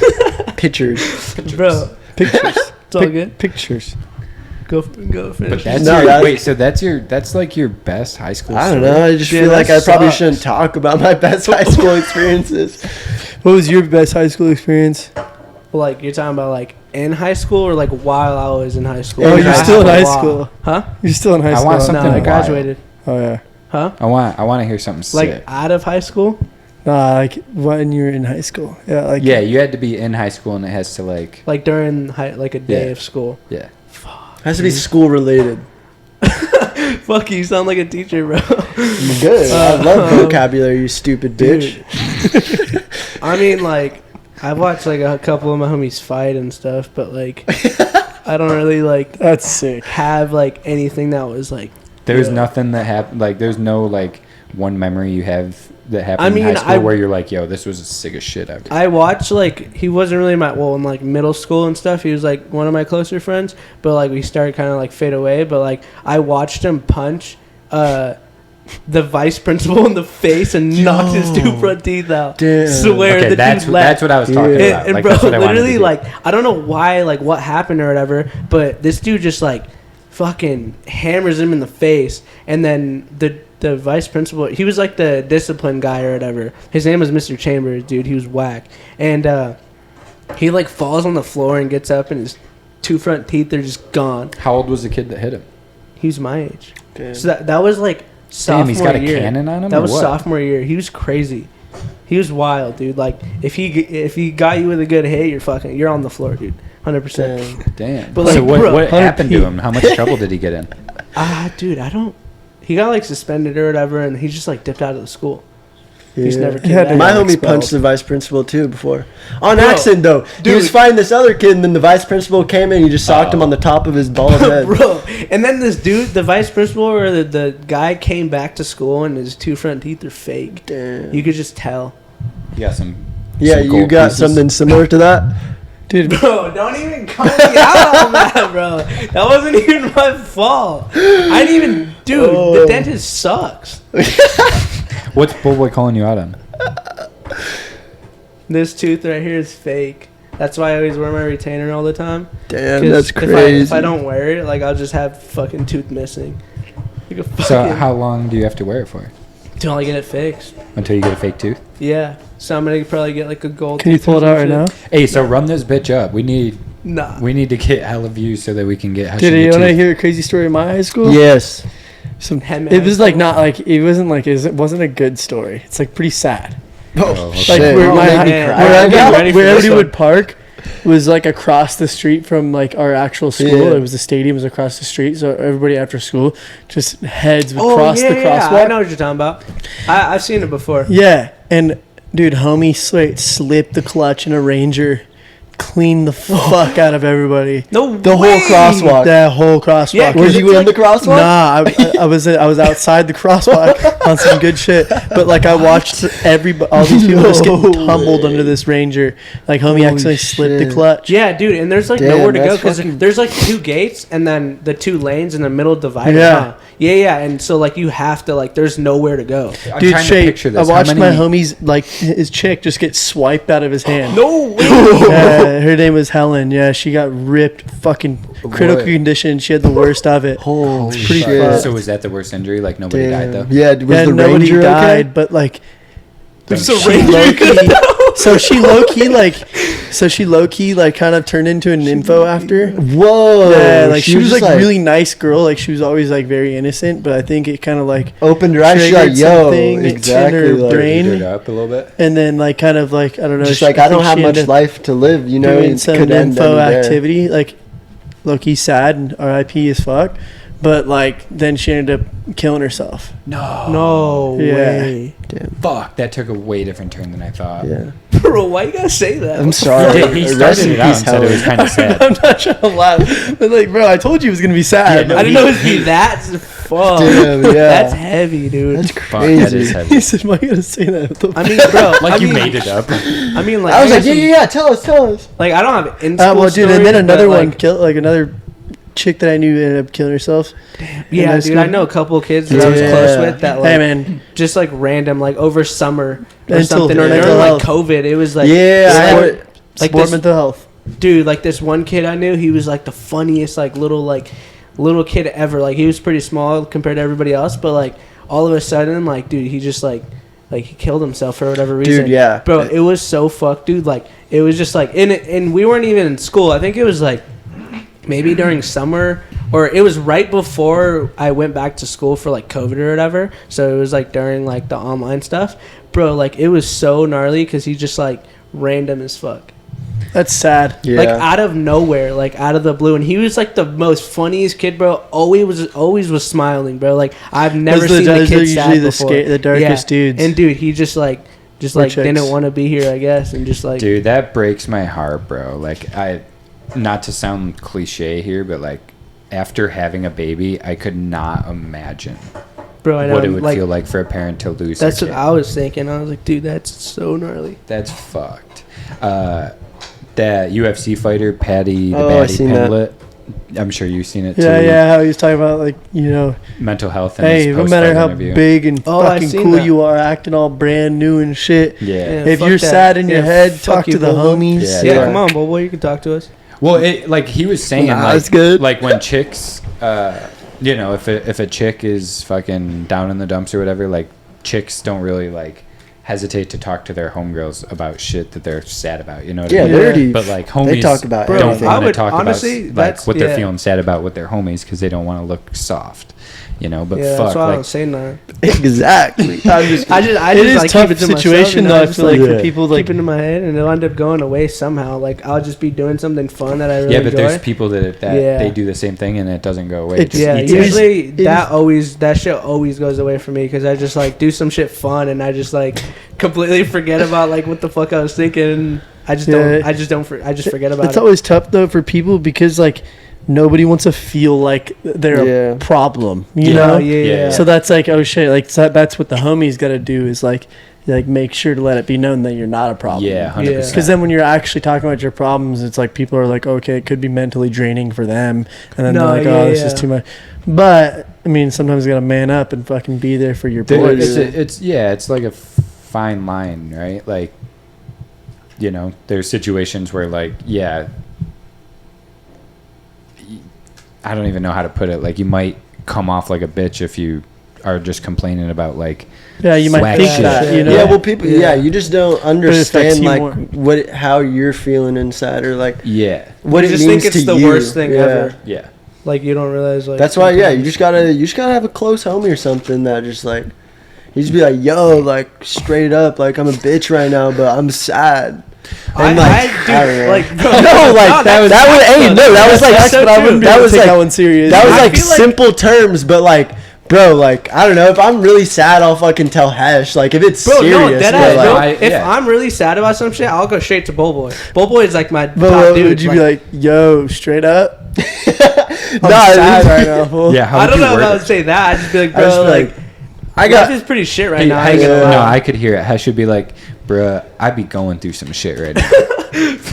Pictures. Bro, Pictures. it's all good. Pictures. Go finish. But that's No, your, that's- wait. So that's like your best high school. I don't story? know. I just Yeah, feel like I that probably sucks. shouldn't talk about my best high school experiences. What was your best high school experience? Like, you're talking about like in high school or like while I was in high school? Oh, you're Because I still in had a high lot. school. Huh? You're still in high I school. want No, something I wild. graduated. Oh, yeah. Huh? I want to hear something Like sick. out of high school? Nah, like when you were in high school. Yeah, like Yeah, you had to be in high school, and it has to Like during like a day Yeah. of school? yeah. Has to be school related. Fuck you sound like a teacher, bro. Good. I love vocabulary, you stupid bitch. I mean, like, I've watched like a couple of my homies fight and stuff, but like, I don't really like that's sick. have like anything that was like. There's Yeah. nothing that happened. Like, there's no like one memory you have that happened I mean, in high school I- where you're like, yo, this was the sickest shit ever. I watched like he wasn't really my in like middle school and stuff. He was like one of my closer friends, but like we started kind of like fade away. But like I watched him punch the vice principal in the face and knocked his two front teeth out. Damn. Swear okay, the that's dude that's left. what I was talking Yeah. about. And Like, bro, that's what I wanted to literally, do. like, I don't know why, like, what happened or whatever, but this dude just, like, fucking hammers him in the face. And then the vice principal, he was, like, the discipline guy or whatever. His name was Mr. Chambers, dude. He was whack. And he, like, falls on the floor and gets up, and his two front teeth are just gone. How old was the kid that hit him? He was my age. Damn. So that was, like, sophomore Damn, he's got a year. cannon on him. That or was what? sophomore year. He was crazy. He was wild, dude. Like if he got you with a good hit, you're on the floor, dude. 100%. Damn. Damn. But, so like, what bro, what 100 happened to him? How much trouble did he get in? Dude, I don't. He got like suspended or whatever, and he just like dipped out of the school. He's Yeah. never came He had to back. My get homie expelled. punched the vice principal too before. On Bro, accident though. He was dude. fighting this other kid and then the vice principal came in and he just socked him on the top of his bald head. Bro, and then this dude, the vice principal or the guy came back to school and his 2 front teeth are fake. Damn. You could just tell. You got some. Yeah, some you gold got pieces. something similar to that? Dude, Bro, don't even call me out on that, bro. That wasn't even my fault. I didn't even, dude. Oh. The dentist sucks. What's Bullboy calling you out on? This tooth right here is fake. That's why I always wear my retainer all the time. Damn, 'Cause that's if crazy. if I don't wear it, like I'll just have fucking tooth missing. Like a fucking, So how long do you have to wear it for? till I get it fixed. Until you get a fake tooth? Yeah. So I'm gonna probably get like a gold. can you tooth or pull it out some right shit. now? Hey, so run this bitch up. We need Nah. to get hella views so that we can get. Dude, you want to hear a crazy story of my high school? Yes. Some, Headman it was high like school. not like it wasn't like it wasn't a good story. It's like pretty sad. Oh, Like Shit. where Oh, my made me man. cry. Where where, I'm getting ready for where this Everywood one. Park was like across the street from like our actual school. Yeah. It was the stadium was across the street, so everybody after school just heads would Oh cross yeah, the yeah, crosswalk. I know what you're talking about. I've seen it before. Yeah, and dude, homie slipped the clutch in a Ranger, cleaned the fuck out of everybody. No, The whole way. crosswalk. That whole crosswalk. Yeah, Was It's you in like- the crosswalk? Nah, I was outside the crosswalk on some good shit. But like I watched all these people just get No tumbled way. under this Ranger. Like homie Holy accidentally slipped the shit. clutch. Yeah, dude, and there's like Damn, nowhere to go that's because fucking- there's like 2 gates and then the 2 lanes in the middle divider. Yeah. Huh? Yeah, and so like you have to like there's nowhere to go. I'm Dude, trying to Shay, picture I this. watched How my many, homie's like his chick just get swiped out of his hand. No way. Her name was Helen. Yeah, she got ripped, fucking critical Boy. condition. She had the worst of it. Holy pretty shit. fucked. So was that the worst injury? Like nobody died though. Yeah, was Yeah, the nobody Ranger died, okay? but like There's Don't a shit. Ranger. she low key like kind of turned into an info after. Whoa. Yeah, like she was just like really nice girl. Like she was always like very innocent, but I think it kind of like opened her eyes. She's triggered like, yo, something in exactly. her Like, brain. Cleared it up a little bit. and then like kind of like I don't know. just she- like, I don't think have she much ended up life to live, you know? doing It some could end info any day. activity, like low-key sad and R.I.P. as fuck. But like then she ended up killing herself. No Yeah. way. Fuck, that took a way different turn than I thought. Yeah. Bro, why you gotta say that? I'm sorry. Yeah, he Rest started in it out peace, and said it was Helen. kind of sad. I'm not trying to laugh, but like, bro, I told you it was gonna be sad. Yeah, no, I didn't know it'd be that fuck. Damn, yeah. That's heavy, dude. That's Fuck, that is crazy. heavy. He said, "Why you gotta say that?" What the I mean, bro. Like I you mean, made it up. I mean, like I was got like, yeah, some- tell us. Like I don't have in well, dude, and then another one Like, killed, like another chick that I knew ended up killing herself. yeah, that's dude. I good. know a couple of kids that I was close Yeah. with that like Hey, man, just like random like over summer or Until something or mental during like health. COVID. It was like Yeah, this I one- heard- like support this mental health. dude, like this one kid I knew, he was like the funniest like little kid ever. Like he was pretty small compared to everybody else, but like all of a sudden, like dude, he just like he killed himself for whatever reason. Dude, yeah. Bro, it was so fucked, dude. Like it was just like and we weren't even in school. I think it was like maybe during summer or it was right before I went back to school for like COVID or whatever. So it was like during like the online stuff. Bro, like it was so gnarly because he just like random as fuck. That's sad. Yeah. Like out of nowhere, like out of the blue, and he was like the most funniest kid, bro. Always was smiling, bro. Like I've never seen a those are kid sad usually before. the darkest dudes. And dude, he just like Or like chicks. didn't want to be here, I guess, and just like Dude, that breaks my heart, bro. Like not to sound cliche here, but like after having a baby, I could not imagine bro, I know, what it would like, feel like for a parent to lose. That's their what kid. I was thinking. I was like, dude, that's so gnarly. That's fucked. That UFC fighter, Patty the Oh, I Batty seen that. Pimblett. I'm sure you've seen it yeah, too. yeah. How he was talking about like Mental health. In hey, his no matter post-fight how interview. big and Oh, I fucking seen cool that. you are, acting all brand new and shit. Yeah. Yeah. If fuck you're that. sad in your Yeah, head, fuck talk you, to the Bobo. homies. Yeah. Yeah, come on, boy, you can talk to us. Well, it like he was saying, Nah, like, that's good. like when chicks, you know, if a chick is fucking down in the dumps or whatever, like chicks don't really like hesitate to talk to their homegirls about shit that they're sad about. You know what Yeah, I mean? they're already. But like They homies talk about don't everything. I want to would- talk honestly, about like that's- what they're yeah. feeling sad about with their homies because they don't want to look soft. You know, but Yeah, fuck, that's why I like don't say nothing. Exactly. I'm just. I It just is like tough keep it to myself, situation you know, though. I just, feel like Yeah. for people like keep it in my head, and it'll end up going away somehow. Like I'll just be doing something fun that I really yeah, but enjoy. there's people that Yeah. they do the same thing and it doesn't go away. It's- Just Yeah, eats it. usually it that shit always goes away from me because I just like do some shit fun and I just like completely forget about like what the fuck I was thinking. And I just Yeah. I just forget about it's it. always tough though for people because like nobody wants to feel like they're Yeah. a problem, you Yeah. know. Yeah. So that's like, oh shit, like so that's what the homies got to do is like make sure to let it be known that you're not a problem. Yeah, 100%. Because then when you're actually talking about your problems, it's like people are like, okay, it could be mentally draining for them, and then No, they're like, yeah, oh, this is yeah. too much. But I mean, sometimes you gotta man up and fucking be there for your Dude, boys. it's like a fine line, right? Like, you know, there's situations where like, yeah, I don't even know how to put it. Like, you might come off like a bitch if you are just complaining about like, Yeah, you might swag think shit. that, you know. Yeah, well, people. Yeah. Yeah. you just don't affects understand you like more. how you're feeling inside, or like yeah, what You it just means think it's to the you. worst thing Yeah. ever. yeah. Like you don't realize like That's why, yeah, sometimes- you just gotta have a close homie or something that just like you just be like, yo, like straight up, like I'm a bitch right now, but I'm sad. And I don't do know. like bro, No, like that was hey, no, that was like That's but I wouldn't be that able was to take like that one serious. that was I like feel like- simple terms, but like, bro, like I don't know, if I'm really sad, I'll fucking tell Hesh. Like if it's Bro, serious, no, dead but, ass, like, bro. I- If yeah. I'm really sad about some shit, I'll go straight to Bullboy. Bullboy is like my But top dude. would you be like, yo, straight up? I'm Nah, sad right now, fool. Yeah, how I would don't you know if word I it? would say that. I'd just be like, I just bro, be like, like, I life got is pretty shit right Hey, now. I Hesh- ain't gonna no, lie. I could hear it. Hesh should be like, bruh, I be going through some shit right now.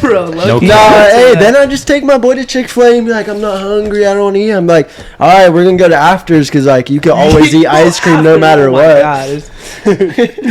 Bro, low-key, No Nah, I'd say hey, that. then I just take my boy to Chick-fil-A and be like, I'm not hungry, I don't want to eat. I'm like, all right, we're gonna go to Afters because like you can always eat ice cream no After- matter oh my what. God,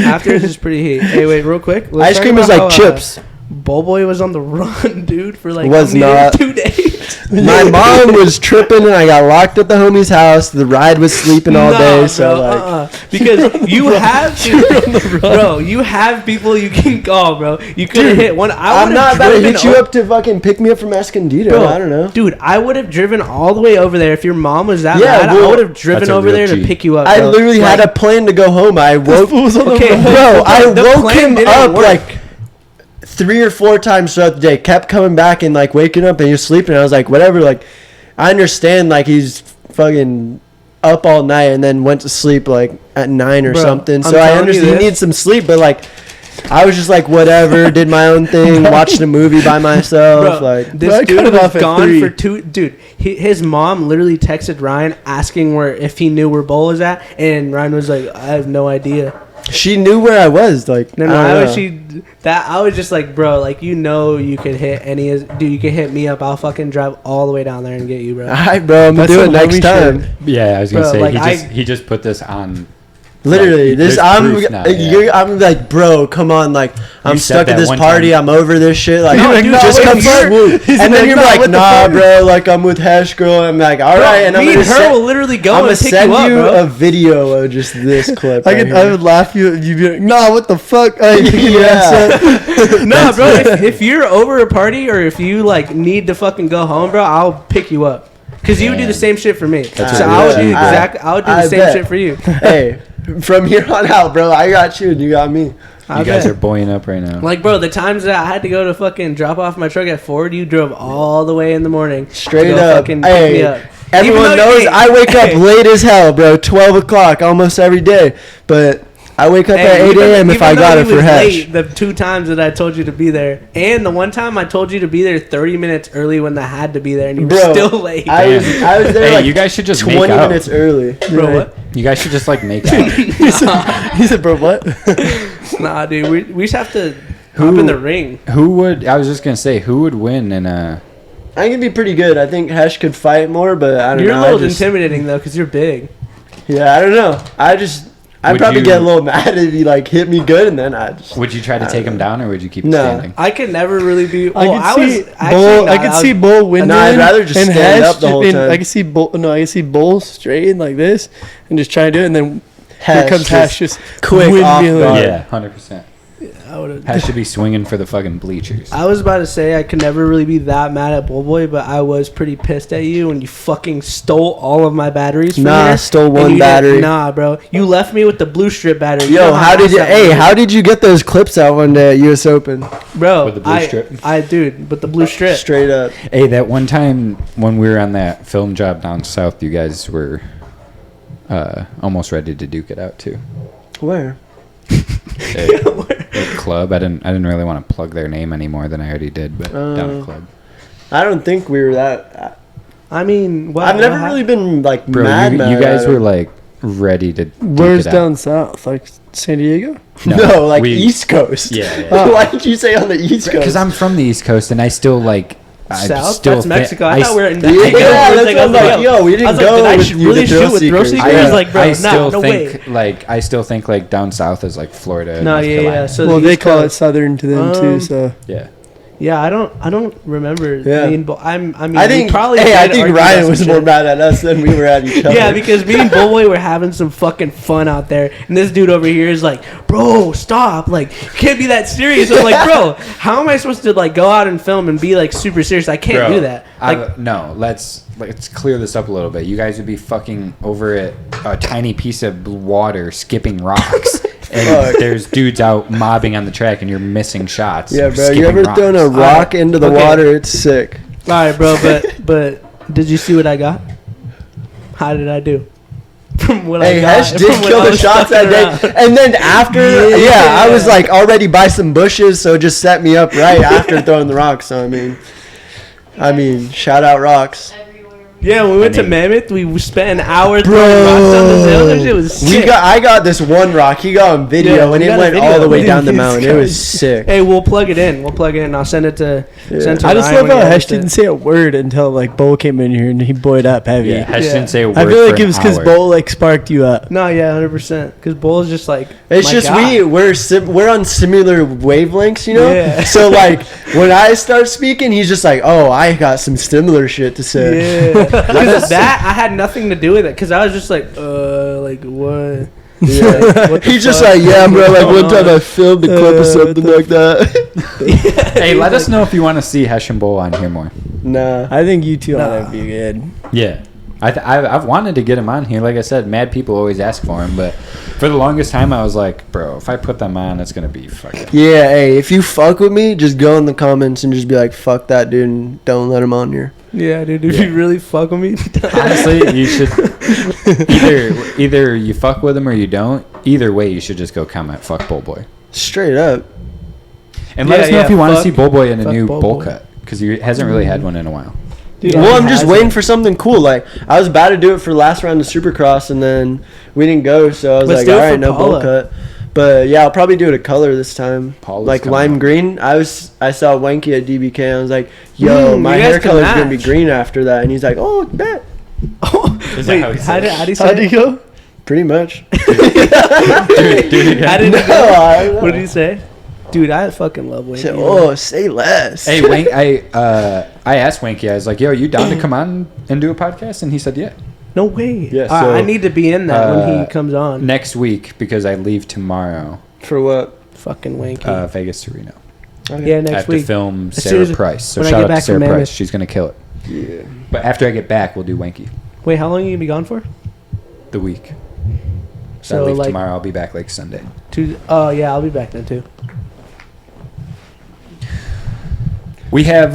after is pretty heat. Hey, wait, real quick. Let's Ice talk cream is about like how, chips. Bullboy was on the run, dude, for like Was how many not. days? 2 days. My mom was tripping and I got locked at the homie's house. The ride was sleeping all Nah, day, so bro, like. because you have to, bro. You have people you can call, bro. You could have hit one. I I'm would've not about to driven hit you o- up to fucking pick me up from Escondido. Bro, I don't know. dude. I would have driven all the way over there if your mom was that Yeah, mad. I well, would have driven that's a over real there to G. pick you up. I bro. literally had a Like, plan to go home. I woke. okay, Bro, I the woke plan him didn't up work. like 3 or 4 times throughout the day. Kept coming back and like waking up and he was sleeping. I was like, whatever. Like, I understand. Like he's fucking up all night and then went to sleep like at 9 or Bro, something. I'm So I telling you understand he this. needs some sleep. But like, I was just like, whatever. Did my own thing. Watched a movie by myself. Bro, Like, this I cut dude it was off at gone 3. for 2. Dude, his mom literally texted Ryan asking if he knew where Bull was at, and Ryan was like, I have no idea. she knew where I was. Like, No, I don't know. I was just like, bro, like you could hit dude, you could hit me up. I'll fucking drive all the way down there and get you, bro. All right, bro. I'm gonna That's do it some next homie time. shit. Yeah, I was gonna Bro, say like, he just put this on. Literally, Like, this there's I'm proof now, yeah. I'm like, bro, come on, like I'm said stuck at that this one party, time. I'm over this shit, like No, dude, just wait, come you're- swoop. he's And then like, you're nah, like, what the nah, fuck? bro, like I'm with Hesh girl. I'm like, all right, and I'm me gonna and her will literally go I'm gonna and pick send you up, you bro. a video of just this clip. I right could, I here. would laugh you'd be like, nah, what the fuck? Yeah. No, bro. If you're over a party or if you like need to fucking go home, bro, I'll pick you up. Cause you would do the Damn. same shit for me. That's So a I would real do G, bro. I would do the I same bet. shit for you. Hey, from here on out, bro, I got you and you got me. I You guys bet. are buoying up right now. Like, bro, the times that I had to go to fucking drop off my truck at Ford, you drove all the way in the morning. to Straight go up. fucking pick me Hey, up. everyone Even though- knows hey, I wake up hey. late as hell, bro. 12 o'clock almost every day, but I wake up Hey, at 8 even- a.m. if even I though got he it for was Hesh. late the 2 times that I told you to be there, and the one time I told you to be there 30 minutes early when I had to be there, and you were Bro, still late. I was there Hey, like you guys should just 20 make out. minutes early. Bro, what? You guys should just like make out. He said, bro, what? Nah, dude, we just have to hop in the ring. Who would? I was just gonna say, who would win in a? I think it'd be pretty good. I think Hesh could fight more, but I don't You're know. a little I just, intimidating though, cause you're big. yeah, I don't know. I'd Would probably you- get a little mad if he like hit me good, and then I just. Would you try to take him down, or would you keep No. standing? I could never really be. I Well, could I see was actually. Bull. nah, I could was- see Bull winning. No, I'd rather just and stand Hesh up the whole and time. I could see Bull. No, I could see Bull straight like this and just try to do it, and then Here comes Hash just quick off windmilling. guard. Yeah, 100%. I would Hash should be swinging for the fucking bleachers. I was about to say I could never really be that mad at Bullboy, but I was pretty pissed at you when you fucking stole all of my batteries from Nah, me. I stole And one you battery. didn't- Nah, bro. You left me with the blue strip battery. You Yo, know how did you? nice that Hey, was? how did you get those clips out one day at U.S. Open? Bro, With the blue strip? dude, with the blue strip. Straight up. Hey, that one time when we were on that film job down south, you guys were almost ready to duke it out too. Where? At club. I didn't really want to plug their name any more than I already did, but down at club. I don't think we were that. I mean, I've never really been like Bro, mad. you mad guys at were him. like ready to. Where's duke it out. down south? Like San Diego? no, like we- East Coast. Yeah. Why did you say on the East Coast? Because I'm from the East Coast and I still like. I South? still That's thi- Mexico. I thought we were in Yeah, Mexico. that's what I'm like. Yo, we I didn't was like, go did I with you really to shoot thrill with thrill seekers. seekers? I, Like, bro, I nah, still no think way. I still think like down south is like Florida. No, North yeah, Carolina. yeah. So Well, the they East call it Coast. Southern to them too. So Yeah. Yeah, I don't remember. Yeah. I mean, I mean, I we think probably. Hey, I did think argue about Ryan some was more shit. mad at us than we were at each other. Yeah, because me and Bullboy were having some fucking fun out there, and this dude over here is like, "Bro, stop! Like, you can't be that serious." I'm like, "Bro, how am I supposed to like go out and film and be like super serious? I can't Bro, do that." Like, no, let's clear this up a little bit. You guys would be fucking over at a tiny piece of water skipping rocks. And there's dudes out mobbing on the track, and you're missing shots. Yeah, bro. You skipping ever rocks. thrown a rock into the okay. water? It's sick. all right, bro, but did you see what I got? How did I do? From what Hey, I got, Hesh from did when kill I the was shots that fucking day. around. And then after, yeah, I was like already by some bushes, so it just set me up right after throwing the rocks. So, I mean, shout out rocks. Everywhere. Yeah, when we went to mean- Mammoth, we spent an hour throwing rocks down the hill. That shit was sick. I got this one rock. He got on video, Yeah, and we it got a went video. all the way Dude, down the these mountain. It guys- was sick. Hey, we'll plug it in. I'll send it to. Send to I just Ryan love when how he Hesh edits it. didn't say a word until like Bo came in here and he buoyed up heavy. Yeah, Hesh Yeah. didn't say a word. I feel like for it was because an Bo hour. like sparked you up. No, yeah, 100%. Because Bull's just like. It's my just guy. we're on similar wavelengths, you know. Yeah. So like when I start speaking, he's just like, "Oh, I got some similar shit to say." Yeah. Because that I had nothing to do with it. Because I was just like what? Yeah. What the He's just fuck? like, "Yeah, bro. Like one What's time going I filmed a clip or something like that." Hey, let us know if you want to see Hesh and Bo on here more. Nah. I think you two Nah. ought to be good. Yeah. I've wanted to get him on here. Like I said, mad people always ask for him, but for the longest time I was like, bro, if I put them on, it's gonna be fucking. Yeah, hey, if you fuck with me, just go in the comments and just be like, "Fuck that dude," and don't let him on here. Yeah, dude. If Yeah. you really fuck with me, Honestly, you should either you fuck with him or you don't. Either way, you should just go comment "fuck Bullboy" Straight up. and let Yeah, us know yeah, if you want to fuck- see Bullboy in a fuck new Bullboy. bowl cut because he hasn't really had one in a while. Dude, Well, I'm he just has waiting it. for something cool. Like I was about to do it for last round of Supercross, and then we didn't go, so I was Let's like, do it "All for right, no bowl Paula." cut." But yeah, I'll probably do it a color this time, Paula's like coming lime up. green. I saw Wanky at DBK. And I was like, "Yo, Mm, my you guys hair can color's gonna be match. green after that," and he's like, "Oh, bet." Is that Wait, how he how said it? did he say? How'd you it? go? Pretty much. do it again. How did he No, go? I don't know. What did he say? Dude, I fucking love He Wayne. said, "Oh, say less." Hey, Wank, I asked Wanky. I was like, "Yo, you down to come on and do a podcast?" And he said, "Yeah." No way. Yeah, I so- need to be in that when he Uh, comes on. Next week because I leave tomorrow, For what? Fucking wanky. Vegas to Reno. yeah, I next have to week. film As soon Sarah as- Price. So when I shout get out to back Sarah from Price. Mammoth. She's gonna kill it. Yeah. But after I get back, we'll do Wanky Wait, how long are you gonna be gone for? the week. So So I leave like tomorrow. I'll be back like Sunday. Tuesday. Oh yeah, I'll be back then too. We have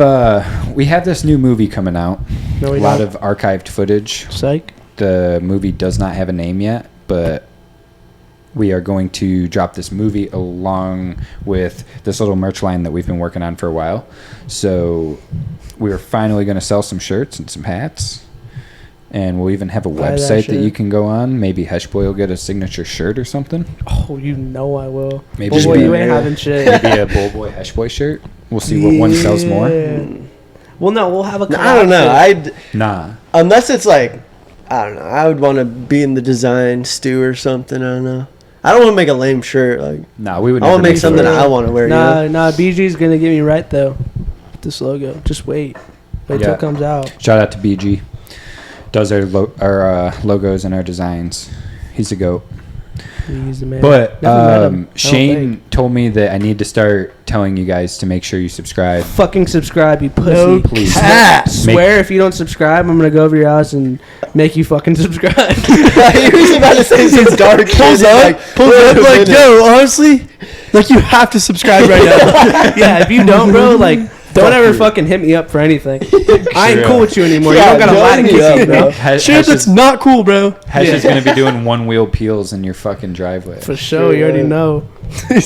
this new movie coming out. No, we a lot don't. of archived footage. Psych. The movie does not have a name yet, but we are going to drop this movie along with this little merch line that we've been working on for a while. So we're finally going to sell some shirts and some hats. And we'll even have a Buy that website that shit. you can go on. Maybe Heshboy will get a signature shirt or something. Oh, you know I will. Maybe Boy, we- you ain't having shit. Maybe a Bullboy Heshboy shirt. We'll see what one sells more. Yeah. Well, no, we'll have a. I don't know. collab shit. Nah. Unless it's like, I don't know. I would want to be in the design stew or something. I don't know. I don't want to make a lame shirt. Like Nah, we would I want never to make something a- I want to wear. Nah, You know? nah. BG's gonna get me right though. With this logo. Just wait. Wait till Yeah. it comes out. Shout out to BG. Does our logos and our designs. He's a goat. He's the man. But Never met him, I don't Shane think. told me that I need to start telling you guys to make sure you subscribe. Fucking subscribe, you pussy. No, Please. cat. Swear if you don't subscribe, I'm gonna go over your house and make you fucking subscribe. He was about to say some dark Pulls shit. up, like, yo, honestly, like you have to subscribe right now. Yeah, if you don't, bro, like, don't ever fucking hit me up for anything. I ain't True. cool with you anymore. Yeah, you don't gotta lie to join me kiss up, me, bro. bro. Shit, that's not cool, bro. Hesh is going to be doing one wheel peels in your fucking driveway. For sure, you already know.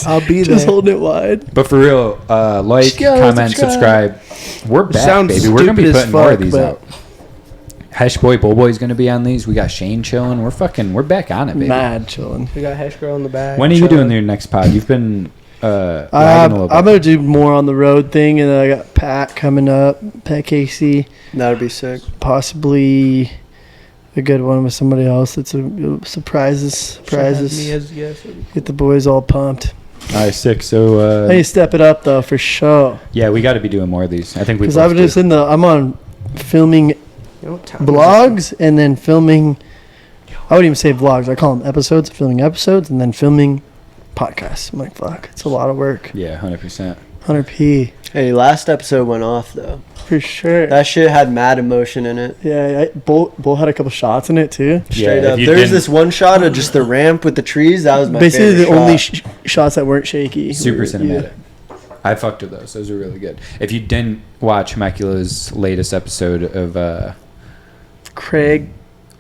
I'll be there. Just holding it wide. But for real, like, Just go comment, subscribe. We're back, Sounds baby. We're going to be stupid as putting more of fuck, these but- out. Hesh Boy, Bull Boy's going to be on these. We got Shane chilling. We're back on it, baby. Mad chilling. We got Hesh Girl in the back. When are you chilling. doing your next pod? You've been lagging a little bit. I'm gonna do more on the road thing, and then I got Pat coming up, Pat Casey, That'd be sick. possibly a good one with somebody else. That's a surprises. Me as yes. Get the boys all pumped. All right, sick. So, I need to step it up though for sure. yeah, we got to be doing more of these. I think we Because I was just I'm on filming vlogs and then filming. I wouldn't even say vlogs. I call them episodes. Filming episodes and then filming podcasts. I'm like, fuck, it's a lot of work. Yeah, 100%. 100p Hey, last episode went off though. for sure. That shit had mad emotion in it. Yeah, Bull had a couple shots in it too. Straight if up. you There was didn't- this one shot of just the ramp with the trees. That was my Basically, the favorite only shot. shots that weren't shaky. Super were- cinematic. I fucked with those. Those are really good. If you didn't watch Hemecula's latest episode of Craig.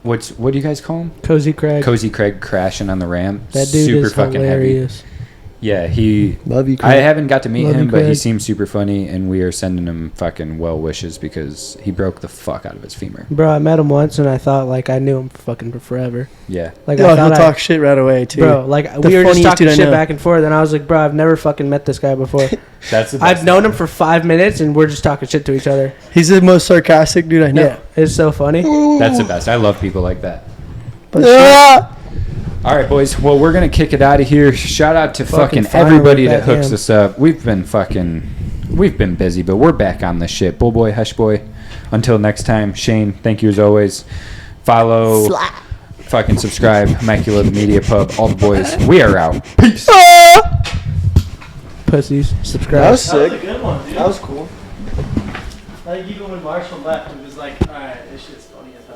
what do you guys call him? Cozy Craig. Cozy Craig crashing on the ramp. That dude super is fucking hilarious. heavy. Yeah, he. Love you, I Craig. haven't got to meet Love him, you, but he Craig. seems super funny, and we are sending him fucking well wishes because he broke the fuck out of his femur. Bro, I met him once and I thought like I knew him fucking for forever. Yeah, Like Oh, I he'll thought talk shit right away too. bro, like The we were just funniest talking dude I shit know. back and forth, and I was like, bro, I've never fucking met this guy before. that's the best. I've known him for 5 minutes and we're just talking shit to each other. He's the most sarcastic dude I know. Yeah, it's so funny. That's the best. I love people like that. But All right, boys. Well, we're gonna kick it out of here. Shout out to fucking fire everybody with that that hooks hand. us up. We've been busy, but we're back on this shit. Bull Boy, Hush Boy. Until next time, Shane. Thank you as always. Follow, fucking subscribe. Immaculate the Media Pub. All the boys. We are out. Peace. Pussies. Subscribe. That was sick. good one, dude. That was cool. Like even when Marshall left, it was like, all right, this shit's funny as